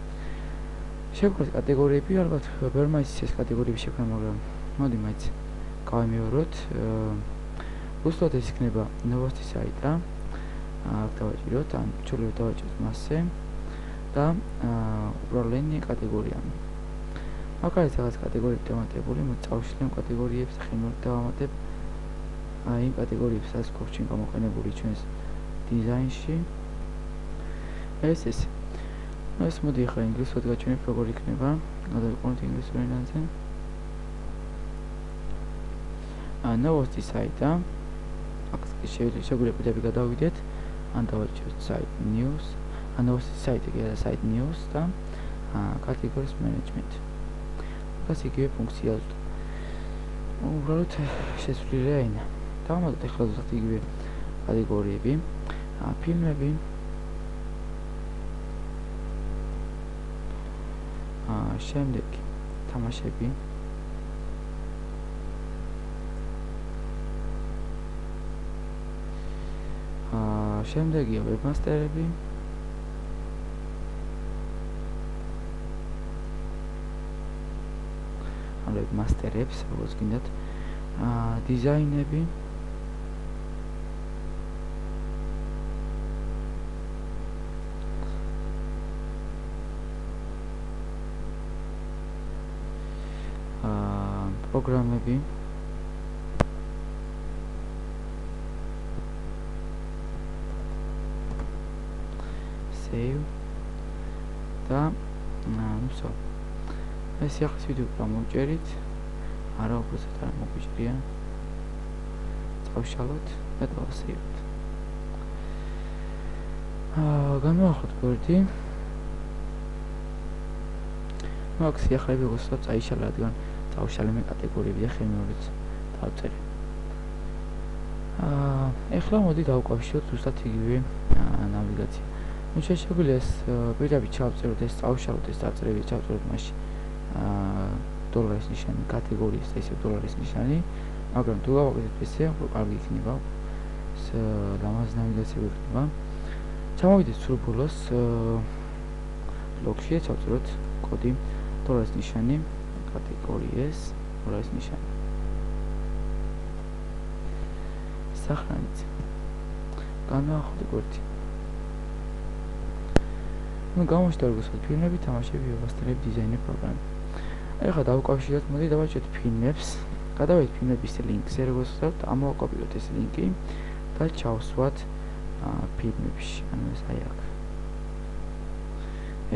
შევქმნათ კატეგორიები, ალბათ ვერ მაინც ეს კატეგორიები შევქმნა, მაგრამ მოდი მაინც გავიმეოროთ. უბრალოდ ეს იქნება новости საიტა. აქ დავაჭიროთ, ან შეიძლება დავაჭეროთ მასზე. და უბრალოდ კატეგორიები. აქ არის რაღაც კატეგორიები დამატებული, წავშლი კატეგორიებს ხემად დავამატებ. აი იმ კატეგორიებს რაც გვაქვს გამოყენებული ჩვენს დიზაინში. ეს. ეს მოდი ახლა ინგლისურად გაჩვენებ როგორ იქნება. გადავიყვანოთ ინგლისურ ენაზე. новости საიტა. აქ შეგვიძლია პირდაპირ გადავიდეთ, ან დავაჭეროთ site news. новости сайта და site news და კატეგორიის management. ეს იგივე ფუნქცია. უბრალოდ შესვლილია ენა. დავამატოთ ახლა ზუსტად იგივე კატეგორიები. ფილმები. შემდეგ თამაშები. შემდეგია ვებმასტერები. ვებმასტერებს, როგორც გინდათ, დიზაინები. პროგრამები. save და все. ეს ახლა ვიდეო გამოვჭერით. არა, უბრალოდ არ მოგვიჭრია. წავშალოთ და დავასეივოთ. განვაახლოთ გვერდი. მაგ სიახლეები უბრალოდ წაიშალა, რადგან წავშალე მე კატეგორიები და ხელმეორეც დავწერე. ეხლა მოდი დავუკავშიროთ ზუსტად იგივე ნავიგაცია. ну შეგვიძლია ეს პირდაპირ ჩავწეროთ ეს წავშალოთ ეს დაწერილი ჩავწეროთ მასში დოლარის ნიშანი კატეგორიის და ისევ დოლარის ნიშანი მაგრამ თუ გავაკეთებთ ესე კარგი იქნება ლამაზ ნავიგაცია იქნება ჩამოვიდეთ სულ ბოლოს ბლოკში ჩავწეროთ კოდი დოლარის ნიშანი კატეგორიის დოლარის ნიშანი სახრანით განვახოთ გვერდი ну გამოჩნდა როგორც ფილმები, თამაშები, ვებასტერები, დიზაინი, პროგრამები. ეხლა დავუკავშიროთ, მოდი დავაჭერთ ფილმებს. გადავიდეთ ფილმების ლინკზე, როგორც ვთქვათ, ამოვაკოპიროთ ეს ლინკი და ჩავსვათ ფილმებში. ანუ ეს აი აქ.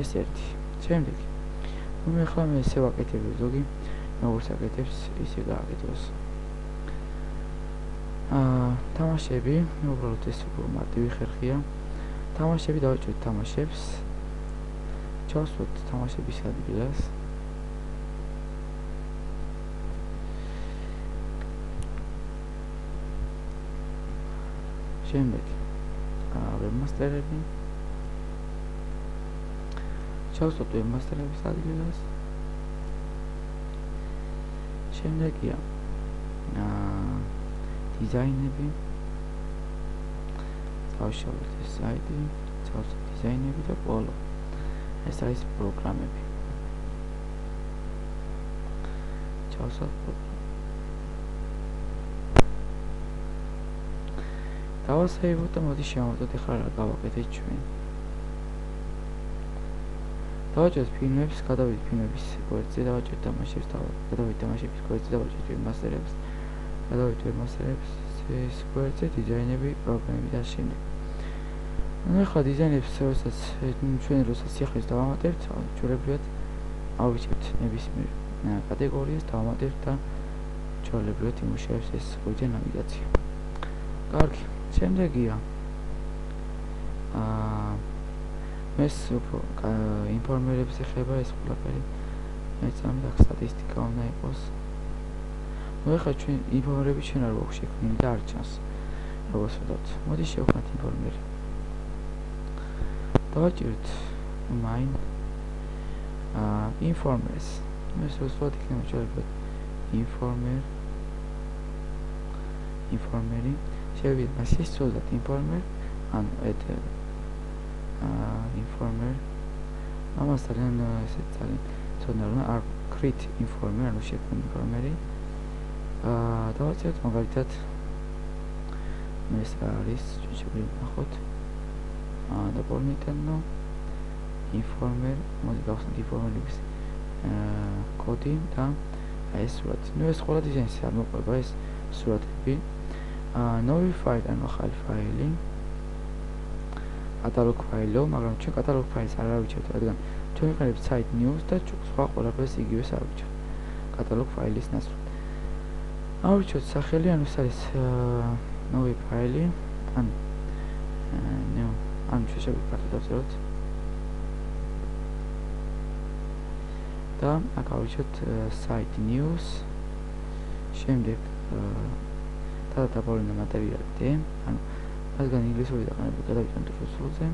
ეს ერთი. შემდეგი. ну ეხლა მე ესე ვაკეთებ ზოგი, როგორც აკეთებს, ისე გააკეთოს. თამაშები, მე უბრალოდ ეს მარტივი ხერხია. თამაშები დავაჭერთ თამაშებს. ჩავსვათ თამაშების ადგილას შემდეგ ვებმასტერები ჩავსვათ ვებმასტერების ადგილას შემდეგია დიზაინები დავშალოთ ეს საიტი ჩავსვათ დიზაინები და პოლო ეს არის პროგრამები. ჩავსვათ დავასაიბოთ და მოდი შევამოწმოთ ეხლა რა გავაკეთეთ ჩვენ. დავაჭერთ ფილმებს, გადავიდეთ ფილმების გვერდზე, დავაჭერთ თამაშებს, გადავიდეთ თამაშების გვერდზე, დავაჭერთ ვებმასტერებს, გადავიდეთ ვებმასტერებს ეს გვერდზე, დიზაინები, პროგრამები და შემდეგ. ну ეხლა დიზაინებს ჩვენ როდესაც სიახლეს დავამატებთ, ჩვეულებრივად ავიჭერთ ნებისმიერ კატეგორიას, დავამატებთ და ჩვეულებრივად იმუშავებს ეს გვერდზე ნავიგაცია. კარგი, შემდეგია მეს უფრო ინფორმირებს ეხება ეს ყველაფერი. მე წამდა სტატისტიკა უნდა იყოს. ну ეხლა ჩვენ ინფორმირები ჩვენ არ გვაქვს შექმნილი და არ ჩანს. როგორც ვთქვათ, მოდი შევქმნათ ინფორმირები. დავაჭერთ main informers მე სულ იქნება შეიძლება informeri შევიდეთ მასში სწორად informer ანუ ეს informer ამასთან ესე ძალიან ცოტა არ create informer ანუ შექმნილი informeri დავაჭერთ მაგალითად ეს არის შეიძლება ნახოთ дополнительно informer მოდი გავხსნით informerების კოდი და ეს სურათი. ну ეს ყველა დიზაინს არ მოყვება ეს სურათები. новый файл ანუ ახალი ფაილი. კატალოგ ფაილო, მაგრამ ჩვენ კატალოგ ფაილს არ ავიჩერთ, რადგან ჩვენ ვიყენებთ site news და სხვა ყველაფერს იგივეს ავიჩერთ. კატალოგ ფაილის ნაცვლად. ავიჩერთ სახელი, ანუ ეს არის новый ფაილი, ანუ ანუ შეიძლება კარტა დავწეროთ და აქ ავიჩერთ site news შემდეგ დაბოლნა მატერიალები ანუ რადგან ინგლისური დაყენებით გადავიდეთ რუსულზე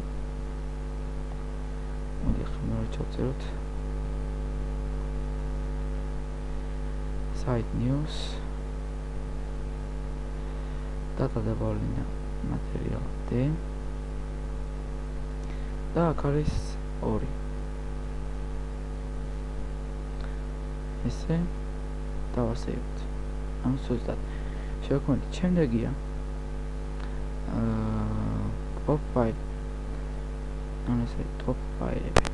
მოდი ახლა ჩავწეროთ site news დაბოლნა მატერიალები და აქ არის 2 ესე დავასაიბოთ ანუ ზუსტად შევქმნით შემდეგია top file ანუ ესე top file-ები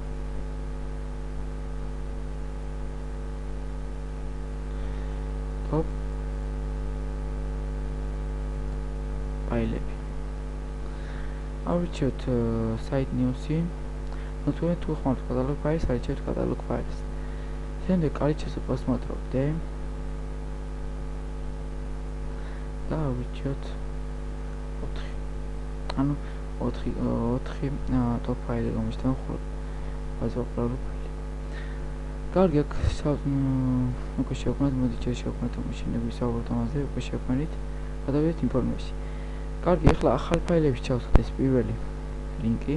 top file-ები ავირჩიოთ site news-ი ну თუ ხმართ კატალოგ ფაილს არჩევთ კატალოგ ფაილს შემდეგ კარიჩეს უპასმოტრობდე და ავირჩიოთ 4 ანუ 4 top file გამიშთან ხოლმე ბაზარული ფაილი კარგი აქ უკვე შევქმნით მოდი შევქმნით მაშინების ავტომატზე უკვე შევქმნით გადავიდეთ ინფორმაციში კარგი ახლა ახალ ფაილებში ჩავსვათ ეს პირველი ლინკი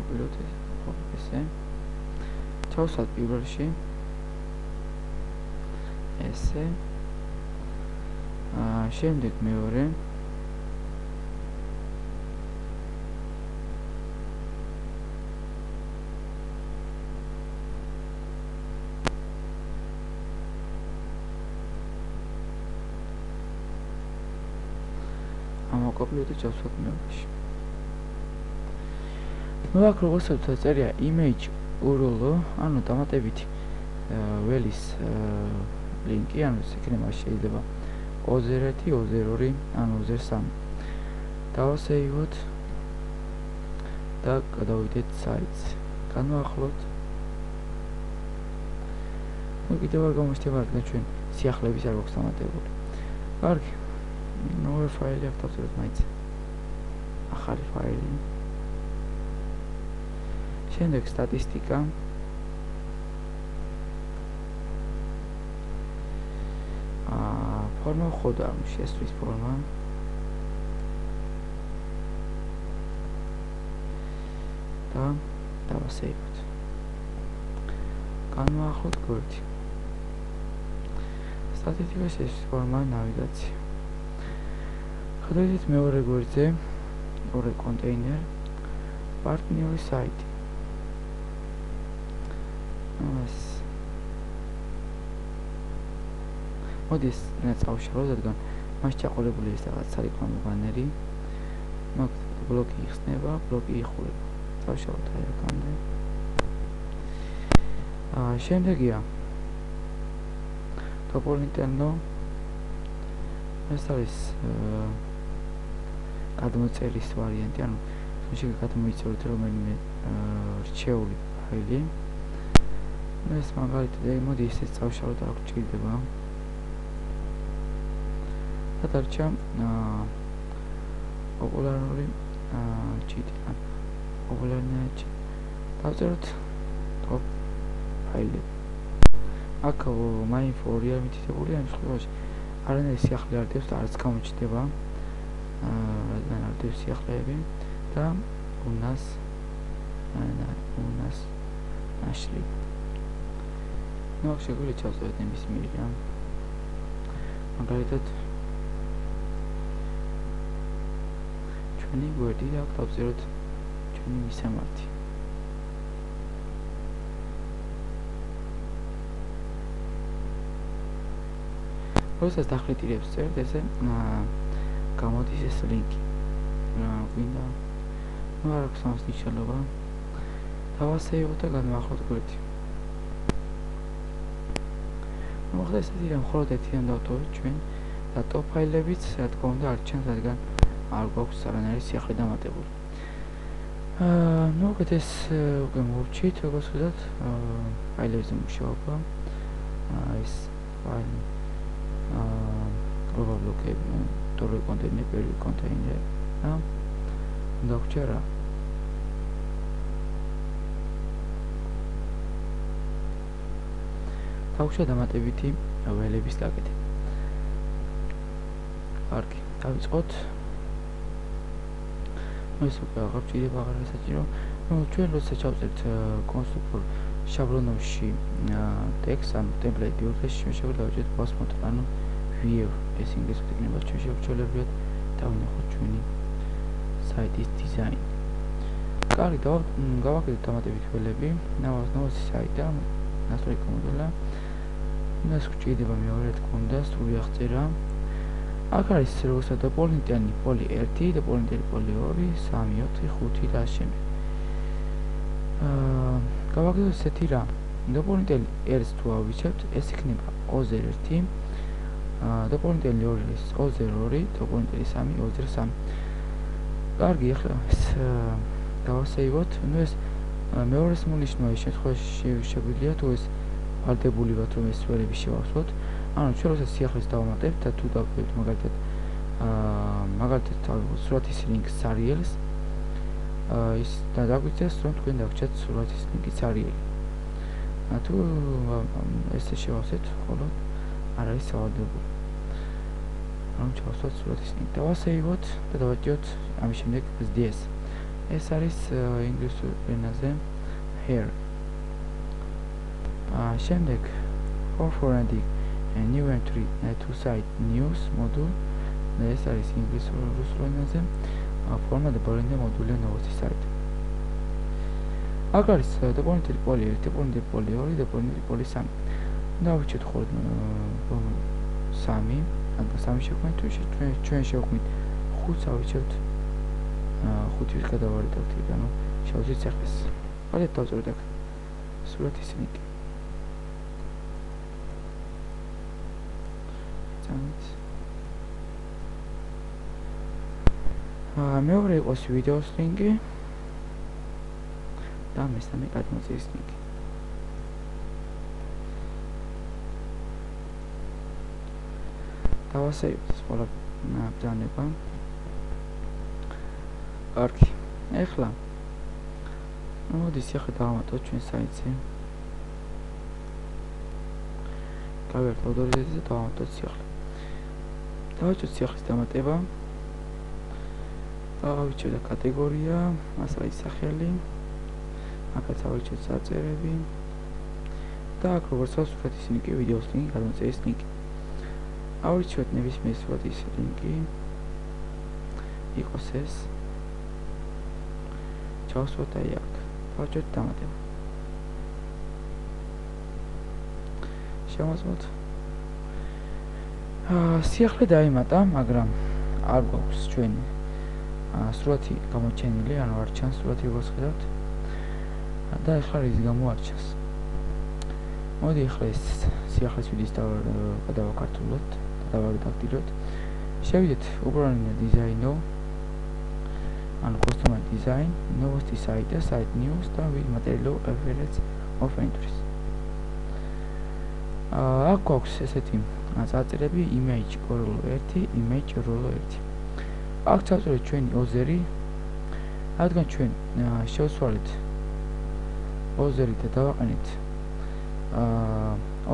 მოვაკვიროთ ესე. ჩავსვათ პირველში ესე. შემდეგ მეორე ამოვაკვიროთ და ჩავსვათ მეორეში. ნუ აქ როგორც წერია image url, ანუ დამატებითი ველის ლინკი, ანუ იქნება შეიძლება 21, 22, ანუ 23. დავასეივოთ და გადავიდეთ საიტს. განვაახლოთ. ნუ კიდევ არ გამოჩნდება რადგან ჩვენ სიახლეების არ გვაქვს დამატებული. კარგი. ნოვე ფაილი აქვს დავწეროთ მაინც. ახალი ფაილი. შემდეგ სტატისტიკა. ფორმა ხოდა შესვლის ფორმა. და დავასეივოთ. განვაახლოთ გვერდი. სტატისტიკის შესვლის ფორმა ნავიგაცია. გადავიდეთ მეორე გვერდზე, ორი კონტეინერ, პარტნიორი საიტი. მოდი ეს წავშალოთ, რადგან მას ჩაყოლებული ის რაღაც სარეკლამო ბანერი. ბლოკი იხსნება, ბლოკი იხურება. წავშალოთ აი აქამდე. შემდეგია ტოპოლინტერნო. ეს არის გადმოწერის ვარიანტი, ანუ შეიძლება გადმოიწეროთ რომელიმე რჩეული ფაილი. ეს მაგალითად მოდი ისიც წავშალოთ, არ გვჭირდება. და დარჩა პოპულარული ჩიტი, პოპულარული ჩიტი. დავწეროთ top ფაილები. აქ MyInfo არ მითითებული, ამ შემთხვევაში არანაირი სიახლე არ დევს და არც გამოჩნდება. რადგან არ დევს სიახლეები და უნას ნაშლი. ნუ აქ შეგვიძლია ჩავწეროთ ნებისმიერი რამ. მაგალითად ჩვენი გვერდი და აქ დავწეროთ ჩვენი მისამართი. როდესაც დახრიტირებს წერთ, ესე გამოდის ეს ლინკი. გვინდა ნუ არ აქვს ამას მნიშვნელობა. დავასეივოთ და განვაახლოთ გვერდი. მოხდა ესეთი რომ მხოლოდ ერთიდან დავტოვეთ ჩვენ და ტოპ ფაილებიც რა თქმა უნდა არ ჩანს, რადგან არ გვაქვს არანაირი სიახლე დამატებული. ნუ უკეთ ეს უკვე მოვჩით, როგორც ვთქვათ, ფაილებზე მუშაობა. ეს ფაილი global blockები, ტორი კონტეინერი, პერი კონტეინერი და დაგვჭირა რა. დაგვჭირა დამატებითი ველების გაკეთება. კარგი, დავიწყოთ. ეს უკვე აღარ ჭირდება, აღარ საჭირო. ჩვენ როცა ჩავწერთ კონსტრუქტორ შაბლონოვში ტექსტს, ანუ ტემპლეიტი ურთეს შეგვიძლია დავჭერთ ბასმოთ, ანუ view, ეს ინგლისურად იქნება, ჩვენ შევჩოლებიათ და ვნახოთ ჩვენი საიტის დიზაინი. კარგი, გავაკეთეთ დამატებით ველები, ნავაზი საიტი და ნასტროი კომოდულა. მას გვჭირდება მეორე თქმა უნდა, სრული აღწერა. აქ არის როგორც ტოპოლინტერნი პოლი 1, ტოპოლინტერნი პოლი 2, 3, 4, 5 და შემდეგ. გავაკეთოთ ესეთი რა. ტოპოლინტერნი 1-ს თუ ავიჩევთ, ეს იქნება 001, ტოპოლინტერნი 2-ის 002, ტოპოლინტერნი 3, 003. კარგი, ახლა ეს დავასეივოთ. ნუ ეს მეორეს მონიშნვა ის შემთხვევაში შეგვიძლია თუ ეს ვალდებული ვართ რომ ეს ველები შევავსოთ. ანუ ჩვენ როცა სიახლეს დავამატებთ და თუ დავკეთებთ მაგალითად სურათის ლინკს სერიალს, ის და დაგვიწეს რომ თქვენ დაგჭერთ სურათის ლინკი სერიალი. თუ ესე შევავსეთ, ხოლო არ არის სავალდებულო. ანუ ჩავსვათ სურათის ლინკი. დავასეივოთ და დავაჭიროთ ამის შემდეგ SDS. ეს არის ინგლისურ ენაზე here. შემდეგ forwarding new entry to site news module. ეს არის ინგლისურ რუსულ ენაზე ფორმატებოლინდა მოდული новости сайт. აქ არის დოპონენტი პოლი 1, დოპონენტი პოლი 2, დოპონენტი პოლი 3. დავიჩეთ ხოლმე 3, ან 3 შეგვიძლია თუ ჩვენ შევქმნით 5-ს ავიჩევთ 5-ის გადავარდეთ, ანუ შევძით ახლა. ყველეთ დავწეროთ აქ სურათის ლინკი. მეორე იყოს ვიდეოს ლინკი და მესამე გადმოწივის ლინკი. დავასაიბოთ ყველა ბრძანება. კარგი. ეხლა მოდის ახლა დავამატოთ ჩვენ საიტზე. გავიარეთ ავტორიზაციაზე და დავამატოთ სიახლე. დავაჭროთ სიახლის დამატება. დავიჩერდეთ კატეგორია, მასალის სახელი. აქაც ავიჩერდეთ საწერები. და აქ როგორც სურათის ლინკი, ვიდეოს ლინკი, გადმოწივის ლინკი. ავიჩერდეთ ნებისმიერ სურათის ლინკი. იყოს ეს. ჩავსვათ აი აქ. დავაჭროთ დამატება. შევასვათ. სიახლე დაიმატა, მაგრამ არ გვაქვს ჩვენი სურათი გამოჩენილი, ანუ არ ჩანს სურათი როგორც ხედავთ. და ეხლა ის გამოარჩენს. მოდი ეხლა ეს სიახლის ვიდის გადავაკართულოთ და დავარედაქტიროთ. შევიდეთ უბრალოდ დიზაინო, ანუ customer design, новости сайта, site news და material reference of interest. აქ გვაქვს ესეთი წარწერები image role 1, image role 1. აქ წავწერეთ ჩვენი ოზერი, რადგან ჩვენ შევცვალეთ ოზერი და დავაყენეთ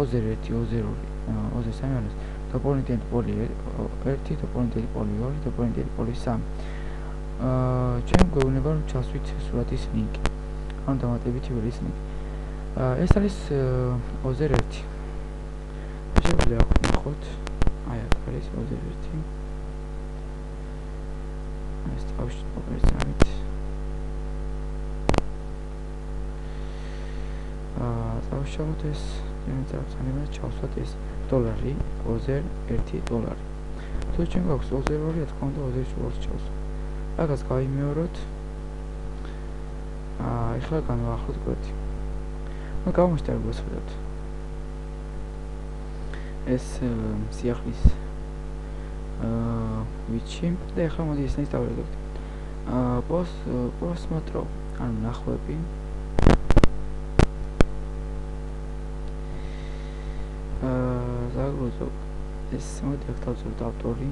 ოზერი 1, ოზერი 2, ოზერი 3 არის დოპონენტი პოლი 1, დოპონენტი პოლი 2, დოპონენტი პოლი 3. ჩვენ გვეუბნება რომ ჩასვით სურათის ლინკი, ანუ დამატებითი ველის ლინკი. ეს არის ოზერი 1. შეგვიძლია აქ ნახოთ, აი აქ არის ოზერი 1. ეს თავში ოპერაციით დავშალოთ ეს ინტერნეტზე ჩავსვათ ეს $, ოზერი 1 $. თუ ჩვენ გვაქვს ოზერი 2, რა თქმა უნდა ოზერი 2-ს ჩავსვათ. აქაც გავიმეოროთ. ეხლა განვაახლოთ გვერდი. ნუ გამოვშტეროთ გასვლათ. ეს სიახლის ვიჩი და ეხლა მოდი ესეც დავერგებთ. პროსმოტრო, ანუ ნახვები. ზაგრუზო ეს მოდი აქ დავწეროთ ავტორი.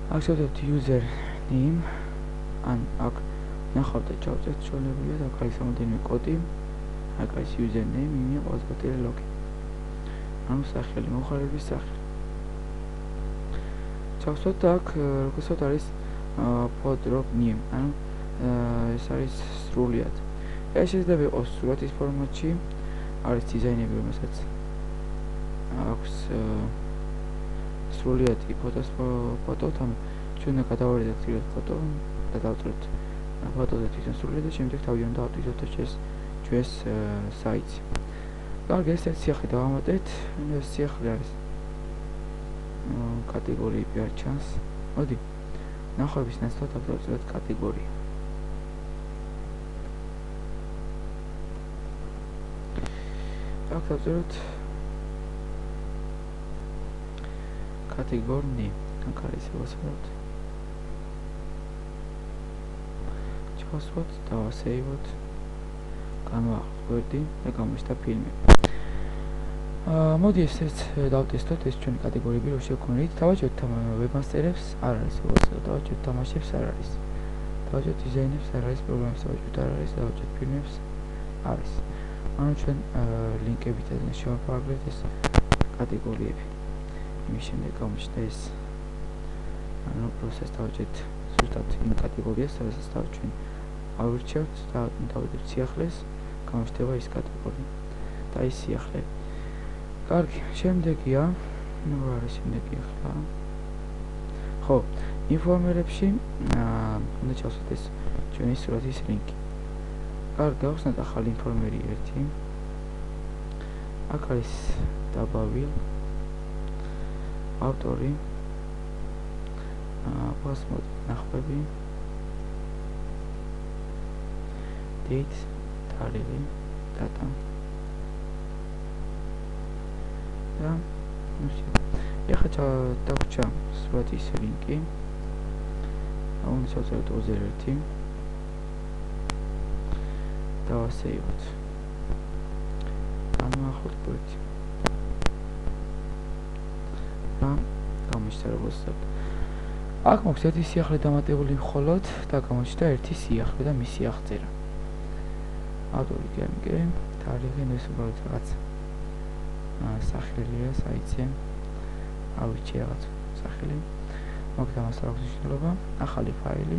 accept user name and აქ ნახავთ ჩავწერთ ჩვენებია და აქ არის სამოდელო კოდი. აქ არის user name, email, password, login. ანუ სახელი, მოხარების სახელი. ჩავსვათ აქ როგორცად არის photo name, ანუ ეს არის სრულიად. ეს შეიძლება იყოს სურათის ფორმატში, არის დიზაინები, რომელსაც აქვს სრულიადი ფოტო, თან ჩვენ გადავარედაქტიროთ ფოტო და დავწერთ ფოტოზე თვითონ სრულიად და შემდეგ თავიდან დავტვირთოთ ჩვენს საიტზე. კარგი, ეს სიახლე დავამატეთ. ეს სიახლე არის კატეგორიები არ ჩანს. მოდი ნახვების ნაცვლად დავწეროთ კატეგორია. აქ დავწეროთ კატეგორია. აქ არის ვასვათ. ჩავსვათ, დავასეივოთ. განვახვევდი და გამოჩნდა ფილმი. მოდი ესეც დავტესტოთ, ეს ჩვენი კატეგორიები რო შევქმნით. დავაჭერთ ვებმასტერებს, არ არის უბრალოდ დავაჭერთ თამაშებს, არ არის. დავაჭერთ დიზაინებს, არ არის პროგრამებს, დავაჭერთ არ არის, დავაჭერთ ფილმებს, არის. ანუ ჩვენ ლინკებით შევაფარგლებთ ეს კატეგორიები. იმის შემდეგ გამოჩნდა ეს ანუ პროცესს დავჭერთ ზუსტად იმ კატეგორიას, სადაც ჩვენ ავირჩევთ და დავიდეთ სიახლეს, გამოჩნდება ის კატეგორია და ის სიახლე. კარგი, შემდეგია, ნუ რა არის შემდეგი ახლა? ხო, ინფორმერებში უნდა ჩავსვათ ეს ჩვენი სურათის ლინკი. კარგი, გავხსნათ ახალი ინფორმერი 1. აქ არის დაბავი ავტორი პასმოდ ნახვები date თარიღი data და ეხლა დაგვრჩა სურათის ლინკი უნდა ჩავწეროთ 21 დავასეივოთ განვახოთ პროექტი და გამოჩნდა როგორც აქ მოხდა ერთი სიახლე დამატებული მხოლოდ და გამოჩნდა ერთი სიახლე და მისი აღწერა. ავტორი გემკე, თარიღი ეს უბრალოდ რაღაც სახელია, საიტზე. ავირჩიე რაღაც სახელი. მოხდა მას აქვს მნიშვნელობა, ახალი ფაილი.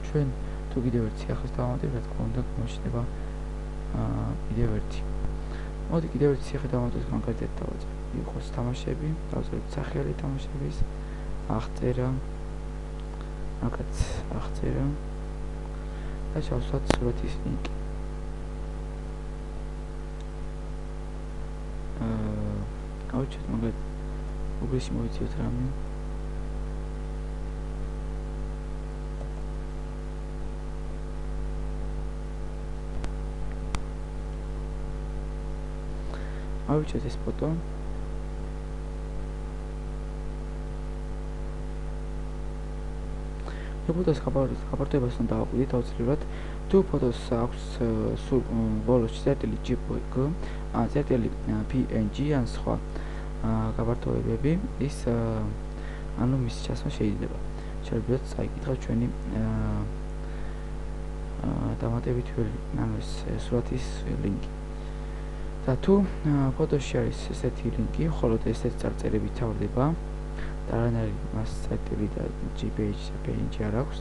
ჩვენ თუ კიდევ ერთ სიახლეს დავამატებთ, რა თქმა უნდა, გამოჩნდება კიდევ ერთი. მოდი კიდევ ერთი სიახლე დავამატოთ კონკრეტულად დავაწეროთ. იყოს თამაშები, დავწეროთ სახელი თამაშების, აღწერა, მაგათ აღწერა და შევსვათ სურათის ლინკი. გავუჩვენოთ მაგათ უგრეში მოვიწიოთ რამე. ავუჩვენოთ ეს ფოტო. ფოტოს გაპარტოებას უნდა დავაკვირდით აუცილებლად. თუ ფოტოს აქვს სულ ბოლოს წერტილი JPEG, წერტილი PNG ან სხვა გაპარტოებები, ის ანუ მის ჩასმა შეიძლება. შეიძლება წაიკითხავთ ჩვენი დამატებითი ანუ ეს სურათის ლინკი. და თუ ფოტოში არის ესეთი ლინკი, ხოლოდ ესეთი წარწერებით თავდება და რანაირი მას წერტილი და JPEG PNG არ აქვს,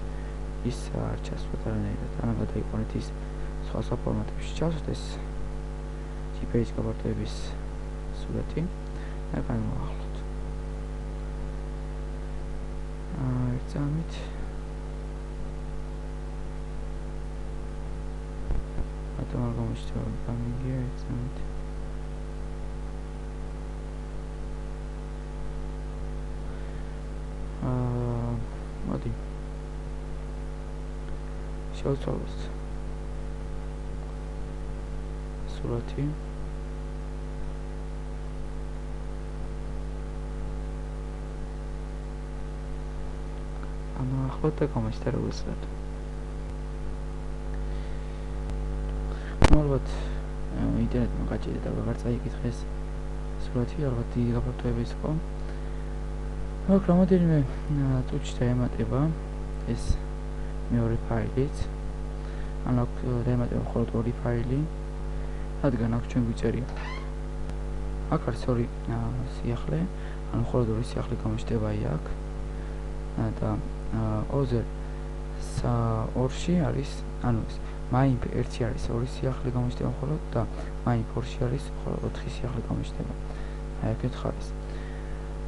ის არ ჩასვათ არანაირად. ანუ გადაიყვანეთ ის სხვა ფორმატებში ჩასვათ ეს JPEG გაპარტოების სურათი და განვაახლოთ. ერთზამით ატომ არ გამოჩნდება გამიგია ერთზამით. მოდი შევცვალოთ სურათი ანუ ახლოთ და გამოჩნდა როგორც ვთქვათ. ალბათ ინტერნეტმა გაჭირდა და აღარ წაიკითხეს სურათი, ალბათ დიდი გაფართოების იყო. აქ რამოდენიმე წუთში დაემატება ეს მეორე ფაილიც. ანუ აქ დაემატება მხოლოდ ორი ფაილი, რადგან აქ ჩვენ გვიწერია. აქ არის ორი სიახლე, ანუ მხოლოდ ორი სიახლე გამოჩნდება აქ. და ოზერ ორში არის, ანუ ეს მაინფ 1 არის ორი სიახლე გამოჩნდება მხოლოდ და მაინფ 2 არის მხოლოდ 4 სიახლე გამოჩნდება. აი აქეთ ხარის.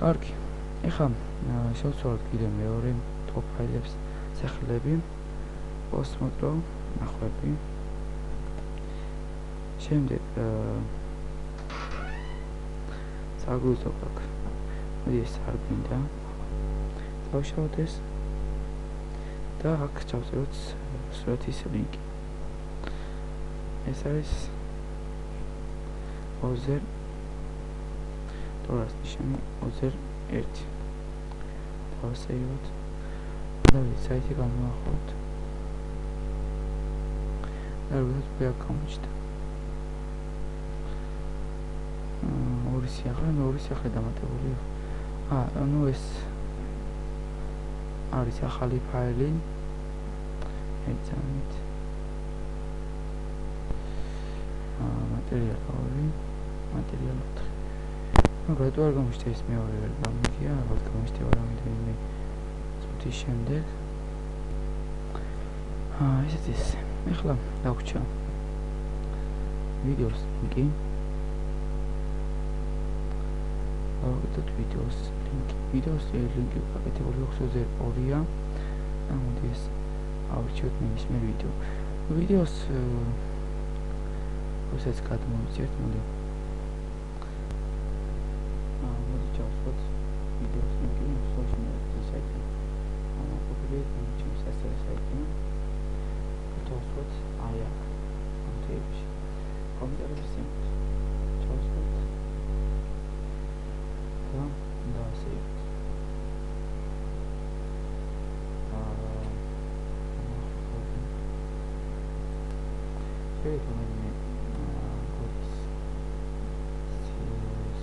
კარგი. ეხლა შევცვალოთ კიდევ მეორე ტოპ ფაილებს სახელები, პოსტმოდრო ნახვები. შემდეგ საგრუზო აქ. მოდი ეს არ გვინდა. დავშალოთ ეს და აქ ჩავწეროთ სურათის ლინკი. ეს არის ოზერ თორას ნიშანი ოზერ 1. დავასეივოთ და საიტი განვაახლოთ. და როდესაც აქ გამოჩნდა ორი სიახლე დამატებული. ანუ ეს არის ახალი ფაილი. ერთზამით მატერიალი 4. ну რატო არ გამოჩნდა ეს მეორე ალბომია ალბათ გამოჩნდება რამდენიმე წუთის შემდეგ ესეც ის ეხლა დავჭა ვიდეოს ლინკი ავიღოთ ვიდეოს ლინკი გაკეთებული 402-ია ამოდი ეს ავირჩიოთ მე ვიდეოს როსაც გადმოვიწერთ მოდი ჩავსვათ ვიდეოს ლინკი social საიტი ყოფილი ჩემს ასევე საიტი ჩავსვათ აი აქ ამ თეებში კომენტარებში სიმთ ჩავსვათ და დავასრულოთ შეიძლება მე გოლის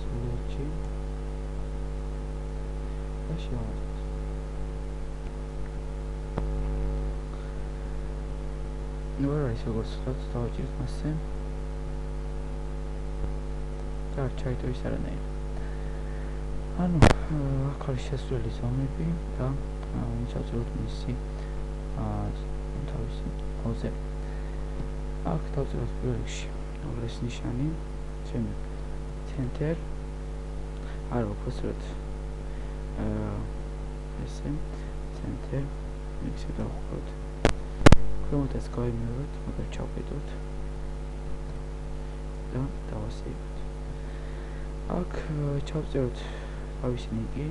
სულეჩი შევარდეთ ნუ არა ის როგორც ხოთ დავაჭირეთ მასზე და ჩაიტო ის არანაირი ანუ აქ არის შესრულებული ზომები და ჩავწეროთ მისი თავისი ოზე აქ დავწეროთ პირველ რიგში ეს ნიშანი ჩემი center არ ვქოსროთ ესე center mix-ი დავხოთ ქრომატას გავიმეორებთ მაგალ ჩავყიდოთ და დავასრულოთ აქ ჩავწეროთ თავისი ნიკი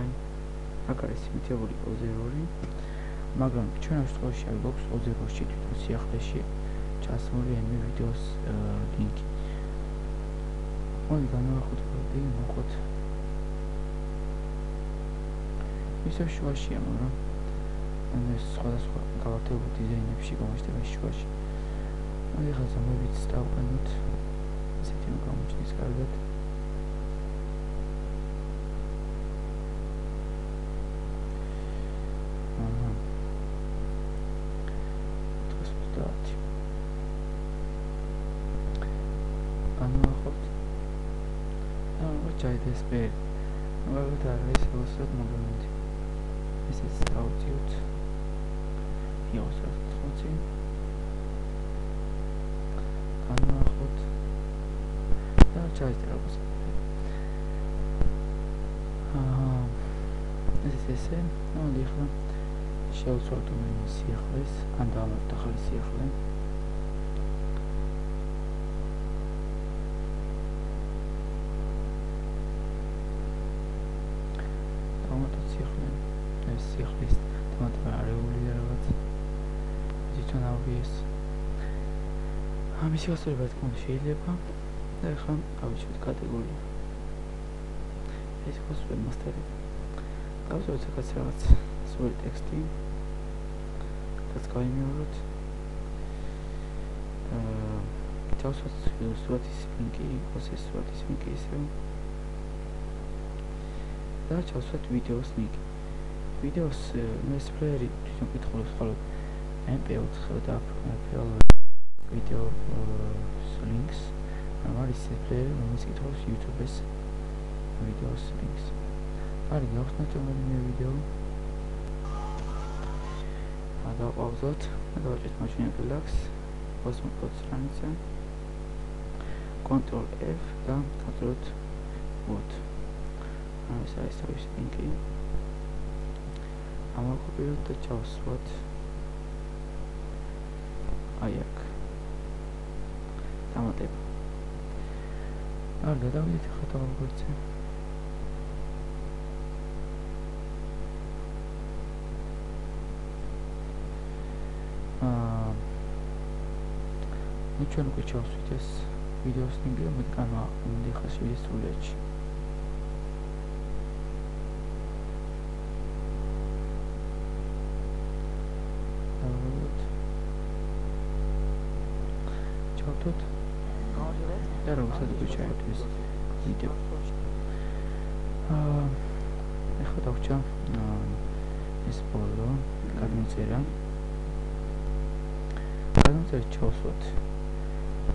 აი აქ არის იმიტებული 02 მაგრამ ჩვენ შემთხვევაში არ გვაქვს 02-ში თვითონ სიახლეში ჩასმული ემი ვიდეოს ლინკი მოდი განვახოთ მოხოთ ისე შუაშია მაგრამ ეს სხვადასხვა გავაკეთებულ დიზაინებში გამოჩნდება შუაში მოდი ხა ზომებიც დავყენოთ ესეთი რომ გამოჩნდეს კარგად ჩაიდეს პერ მაგალითად არის უბრალოდ მომენტი ესეც დავწიოთ იოსად ხოცი განვახოთ და ჩაიწეროთ ესე მოდი ხა შევცვალოთ უმეტეს სიახლეს ან დავამატოთ ახალი სიახლე სიხლის თამატება არეული რაღაც თვითონ ავიეს ამის შესაძლებლობა თქმა შეიძლება და ახლა გავიშვით კატეგორია ეს იყოს webmaster-ი გავზოვოთ რაღაც სული ტექსტი რაც გავიმეოროთ ჩავსვათ სურათის ლინკი იყოს ეს სურათის ლინკი ისე და ჩავსვათ ვიდეოს ლინკი ვიდეოს მესფლერი თვითონ კითხულობს ხოლმე mp4 და apl ვიდეო links არის სფლერი რომელიც კითხულობს YouTube-ს ვიდეოს links არის გავხსნათ რომელიმე ვიდეო დავყავდოთ და დავაჭერთ მაშინ relax Cosmos страница Ctrl F და დავწეროთ вот ეს არის თავისი ლინკი ამოვაკოპიროთ და ჩავსვათ აი აქ დამატება არ გადავიდეთ ახლა თავგორცე ნუ ჩვენ უკვე ჩავსვით ეს ვიდეოს ლინკი და მოდი მოდი ახლა შევიდეთ სრულიადში ჩავთოთ და როცა დაგვიჩაერთვეს ვიდეო ახლა დავჭა ეს ბოლო გადმოწერა ჩავსვათ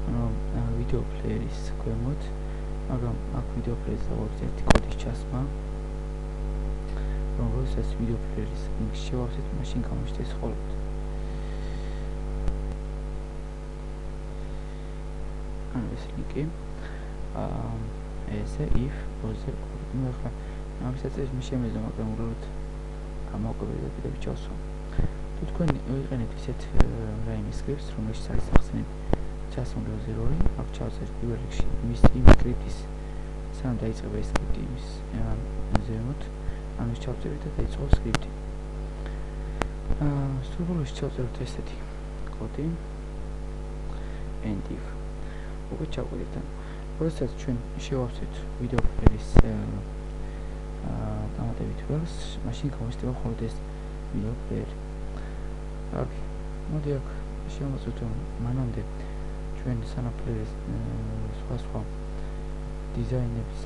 ვიდეო პლეერის ქვემოთ, მაგრამ აქ ვიდეო პლეერის როგორც ერთი კოდის ჩასმა, რომ როდესაც ვიდეო პლეერის ლინკს შევავსეთ, მაშინ გამოჩნდეს ხოლმე. ეს ლინკი ესე if browser ну ახლა ამისაც ეს შემეძლო, მაგრამ უბრალოდ გამოვკვირდეთ და კიდევ ჩავსვამ. თუ თქვენ ვიყენებთ ისეთ რაიმე სკრიპტს, რომელშიც არის ახსენები JSON browser-ი, აქ ჩავწერთ პირველ რიგში მის იმ სკრიპტის სანამ დაიწყება ეს სკრიპტი იმის ზემოთ, ამის ჩავწერეთ და დაიწყო სკრიპტი. სრულში ჩავწეროთ ესეთი კოდი and if უკვე ჩავყვეთ. როდესაც ჩვენ შევავსეთ ვიდეო პლეერის დამატებით ველს, მაშინ გამოჩნდება მხოლოდ ეს ვიდეო პლეერი. კარგი, მოდი აქ შევამოწმოთ, რომ მანამდე ჩვენ სანამ პლეერის სხვა დიზაინების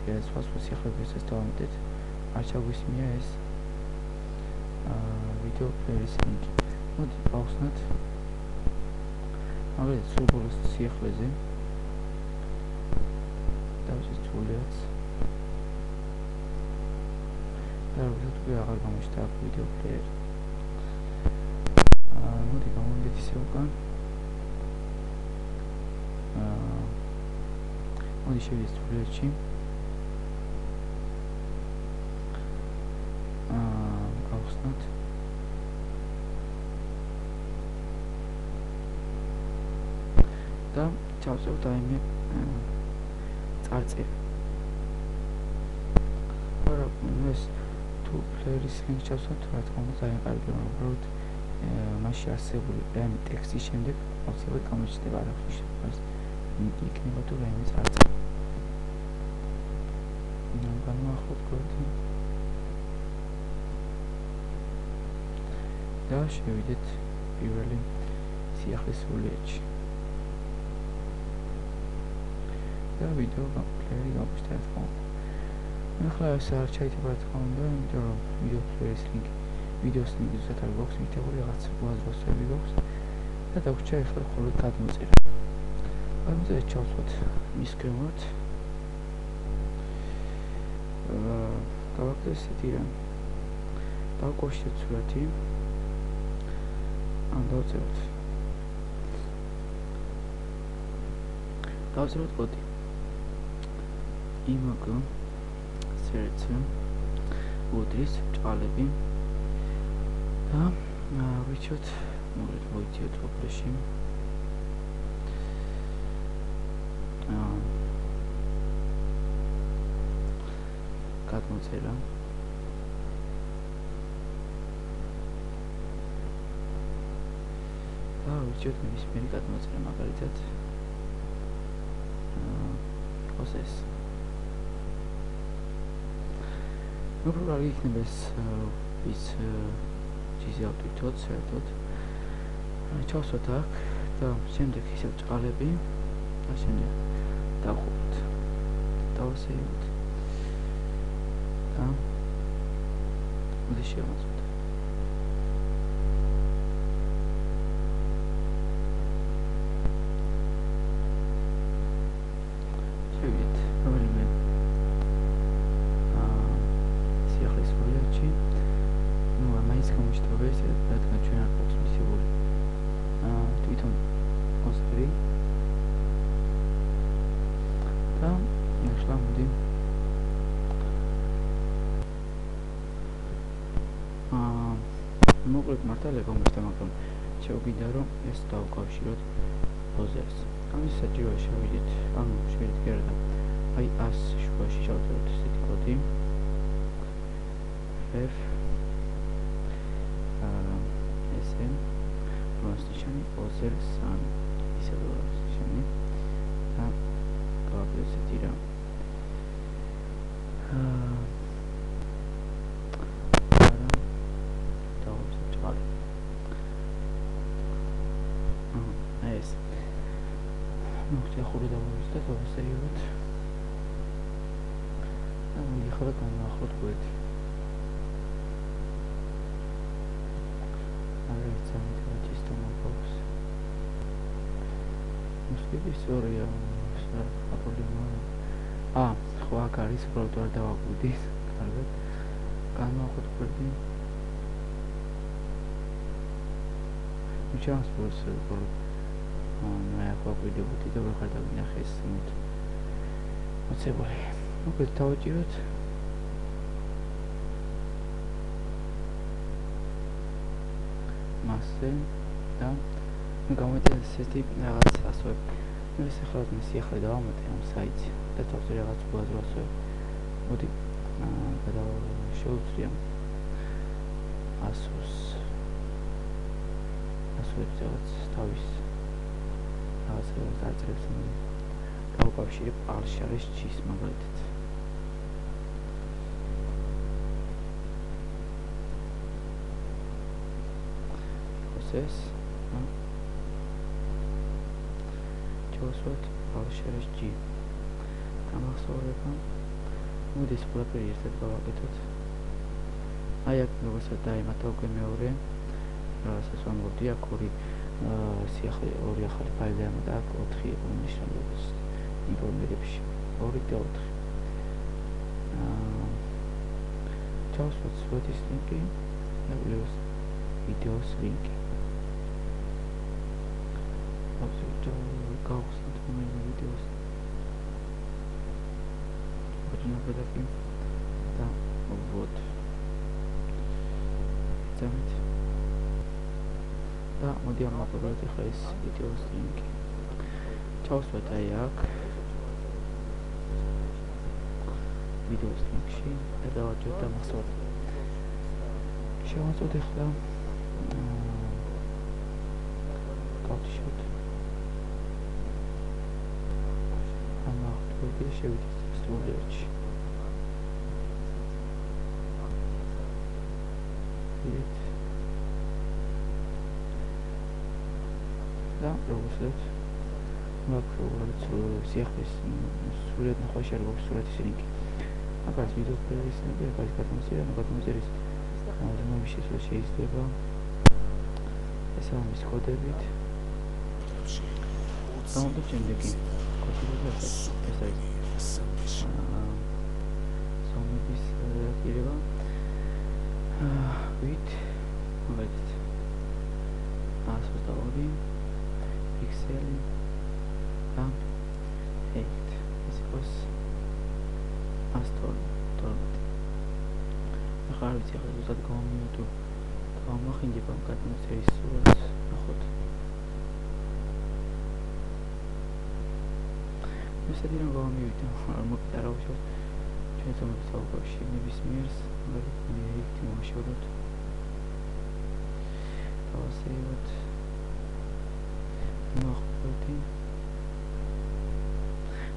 და სხვა სიხლებებსაც დავამატეთ, არ ჩაგვისმია ეს ვიდეო პლეერის ლინკი. მოდი გავხსნათ მაგალითად სულ ბოლოს სიახლეზე დავწერთ სულიაც და როდესაც უკვე აღარ გამოჩნდა აქ ვიდეო პლეერი. მოდი გამოვიდეთ ისე უკან. მოდი შევიდეთ სულიაცში. გავხსნათ და ჩავწერთ აიმე წარწერი. არა, ეს თუ პლეერის ლინკს ჩავსვათ, რა თქმა უნდა, ძალიან კარგი, რომ უბრალოდ მასში არსებული რაიმე ტექსტის შემდეგ აუცილებლად გამოჩნდება არაფრის არის ლინკი იქნება თუ რაიმე წარწერი. განვაახლოთ კოდი და შევიდეთ პირველი სიახლის სულიეთში. და ვიდეო პლეერი გამოჩნდა, რა თქმა უნდა. ახლა ეს არ ჩაითება, რა თქმა უნდა, იმიტომ რომ ვიდეო პლეერის ლინკი ვიდეოს ლინკი ზუსტად არ გვაქვს მითებული, რაღაც უაზროსები გვაქვს და დაგვჭირდა ახლა მხოლოდ გადმოწერა. გადმოწერა ჩავსვათ მის ქვემოთ. გავაკეთოთ ესეთი რამ. დავკავშიროთ სურათი. დავწეროთ კოდი. imag search უდრის ჭალები და ვიჩოთ მოიწიოთ ოფლეში გადმოწერა და ვიჩოთ ნებისმიერი გადმოწერა, მაგალითად process. Უფრო კარგი იქნება ის ჩიზი ავტვირთოთ საერთოდ. ჩავსვათ აქ და შემდეგ ისევ ჭყალები და შემდეგ დავხუროთ. დავასეიროთ. და მოდი შევამოწმოთ. მოკლედ მართალია გამოჩნდა, მაგრამ შეგვიძლია რომ ეს დავუკავშიროთ browser-ს. ამის საჭიროა შევიდეთ, ანუ შევიდეთ გარდა. აი ას შუაში შევწეროთ ესეთი კოდი. f sn პროსტიჩანი browser-ს ან ისე browser-ში და გავაკეთოთ ესეთი რამ. ხური დავუსტა დავასეიროთ და მიხარა განვაახლოთ გვერდი. არა იცით რა ჩისტო მოყავს. მუსკეტის ისტორია პრობლემა. ხო აქ არის უბრალოდ არ დავაკვირდი. კარგად. განვახოთ კვირდი. ჩანს უბრალოდ აქ ვაკვირდებოდი და ვეღარ დავინახე ეს მოცემული. მოკლედ დავაჭიროთ. მასზე და გამოვიდეს ესეთი რაღაც ასოები. ეს ახლა ახლა დავამატე ამ საიტზე და თავზე რაღაც უაზრო ასოები. მოდი შევწვია ASUS რაღაც თავის რაღაც არწრებს დავუკავშირებ Alsharis G-ს მაგალითად. ეს ჩავსვათ Alsharis G. გამახსოვრება. მოდი ეს ყველაფერი ერთად გავაკეთოთ. აი აქ როგორცაც დაემატა უკვე მეორე. რასაც ვამბობდი აქ ორი სიახლე ორი ახალი ფაილი დაემატა აქ 4 იყო ნიშნულობის ინფორმირებში 2 და 4. ჩავსვათ სვეტის ლინკი და ვიდეოს ლინკი. გავხსნათ მომელი ვიდეოს ბოჭნაბედაკი და ვოთ დამით და მოდი ამოვაყუროთ ახლა ეს ვიდეოს ლინკი. ჩავსვათ აი აქ ვიდეოს ლინკში და დავაჭროთ დამახსოვრება. შევაწოთ ახლა გავთიშოთ ამავდროულად შევიდეთ სტუდიაში. და როგორც მაგალითად სიახლის სრულად ნახვაში არ გვაქვს სურათის ლინკი. აქ არის ვიდეო პლეილის ლინკი, აქ არის გადმოწერის მოძმობის შესვლა შეიძლება ესაა მის კოდებით. და შემდეგი კოდები ეს არის სამების აქტივება with მაგალითად 122 pixel და 8 ეს იყოს 112. ახლა არ ვიცი ახლა ზუსტად გამომივიდო გამახინჯება გადმოწერის სურათს ნახოთ. ესეთი რომ გამომივიდა არ მოგდა რა უშავს ჩვენ თომებს თავკავშირი ნებისმიერს მაგალითად ერთი მოშოროთ დავასეიროთ ნახოთ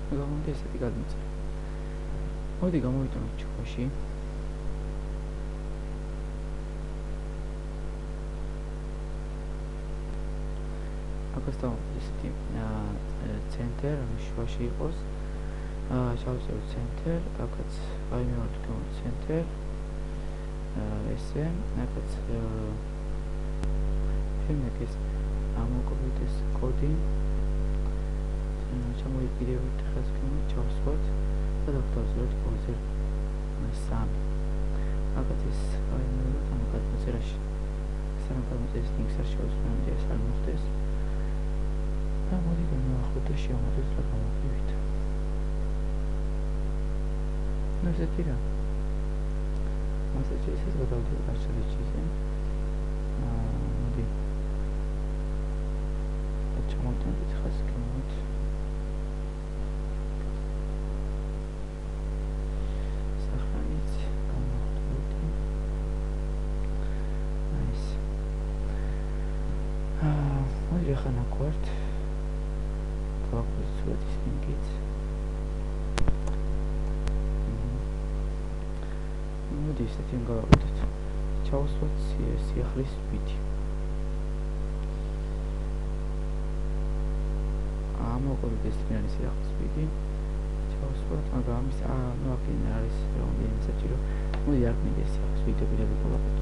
გამომდი ესეთი გადმოწერა. მოდი გამოვიტანოთ ჩუქაში. აქასთან ესეთი ცენტერ ამის შუაში იყოს. შევწევთ ცენტერ, აქაც აი მეორე თქო ცენტერ. ესე, აქაც შემდეგს ამოვკვირდეთ ეს კოდი. ჩამოიყიდეთ ხას კოდი ჩავსვათ და დავთავაზოთ კოდზე 3. აქაც ეს აი მეორე ამ გადმოწერაში. სამ გადმოწერის ლინკს არ შევსვამდი ეს არ მოხდეს. და მოდი განვახოთ და შევამოწმოთ რა გამოგვივიდა. ნუ ესეთი რა. მასეჩი ეს გადავდივარ არჩევიჩიზე. მოდი. ჩამოვიტანოთ ხას კოდი. სახანით განვახოთ. ნაის. მოდი ახლა ნაკვართ. Focus with this linkage. მოდი ესეთი გავაკეთოთ. ჩავსვათ სიახლის ვიდი. ამოვყოლით ეს მიანი სიახლის ვიდი. ჩავსვათ, მაგრამ ამის ნუ აქ არის რამდენი საჭირო. მოდი არ მინდა ეს სიახლის ვიდეები და ვიყოლავთ.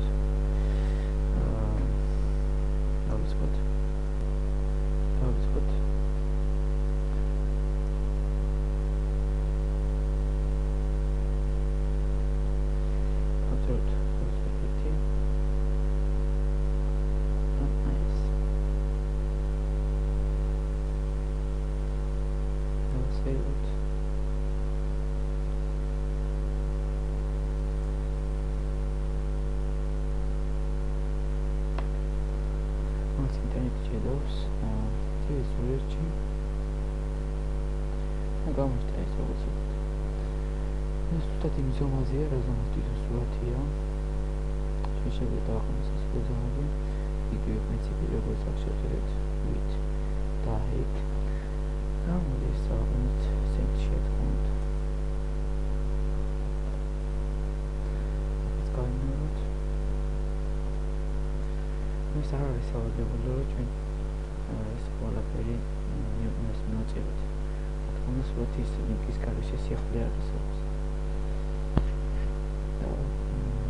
დავიწყოთ. ზუსტად იმ ზომაზეა, რა ზომას თვითონ სურათია. შეიძლება დავაყენოთ ეს ზომები. იგივე პრინციპი, როგორც აქ შევწერეთ width და height. და მოდი დავაყენოთ cm-ში თქვათ. ეს გავიმეოროთ. ეს არ არის სავალდებულო, რომ ჩვენ ეს ყველაფერი ნიუტონის მივაწეროთ. თქმა სურათის ლინკის გარეშე სიახლე არის აქვს. და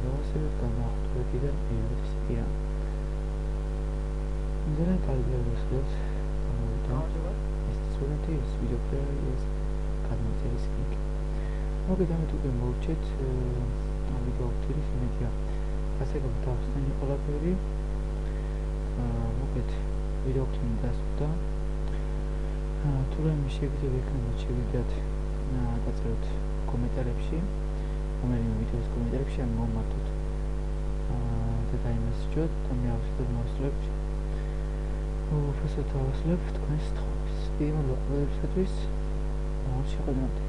დავასრულებ განაახორციელებიდან ინვესტიცია. ძალიან კარგი აღსრულეთ. ეს სურათი ის ვიდეო ფაილის გადმოწერის ლინკი. მოგედამეთ უკვე მოვჭეთ ვიდეო ფაილის იმედია. ასე გავხსნილი ყველაფერი. მოგეთ ვიდეო ფაილი დასწრდა. თუ რამე შეგიძლიათ ეკნებათ შეგიძლიათ დაწეროთ კომენტარებში რომელიმე ვიდეოს კომენტარებში ან მომართოთ და დაიმესჯოთ და მე ავსებთ მოსლებთ უფასოდ ავსლებთ თქვენს თხოვნას. იმ ლოყებისათვის მოუჩვენებთ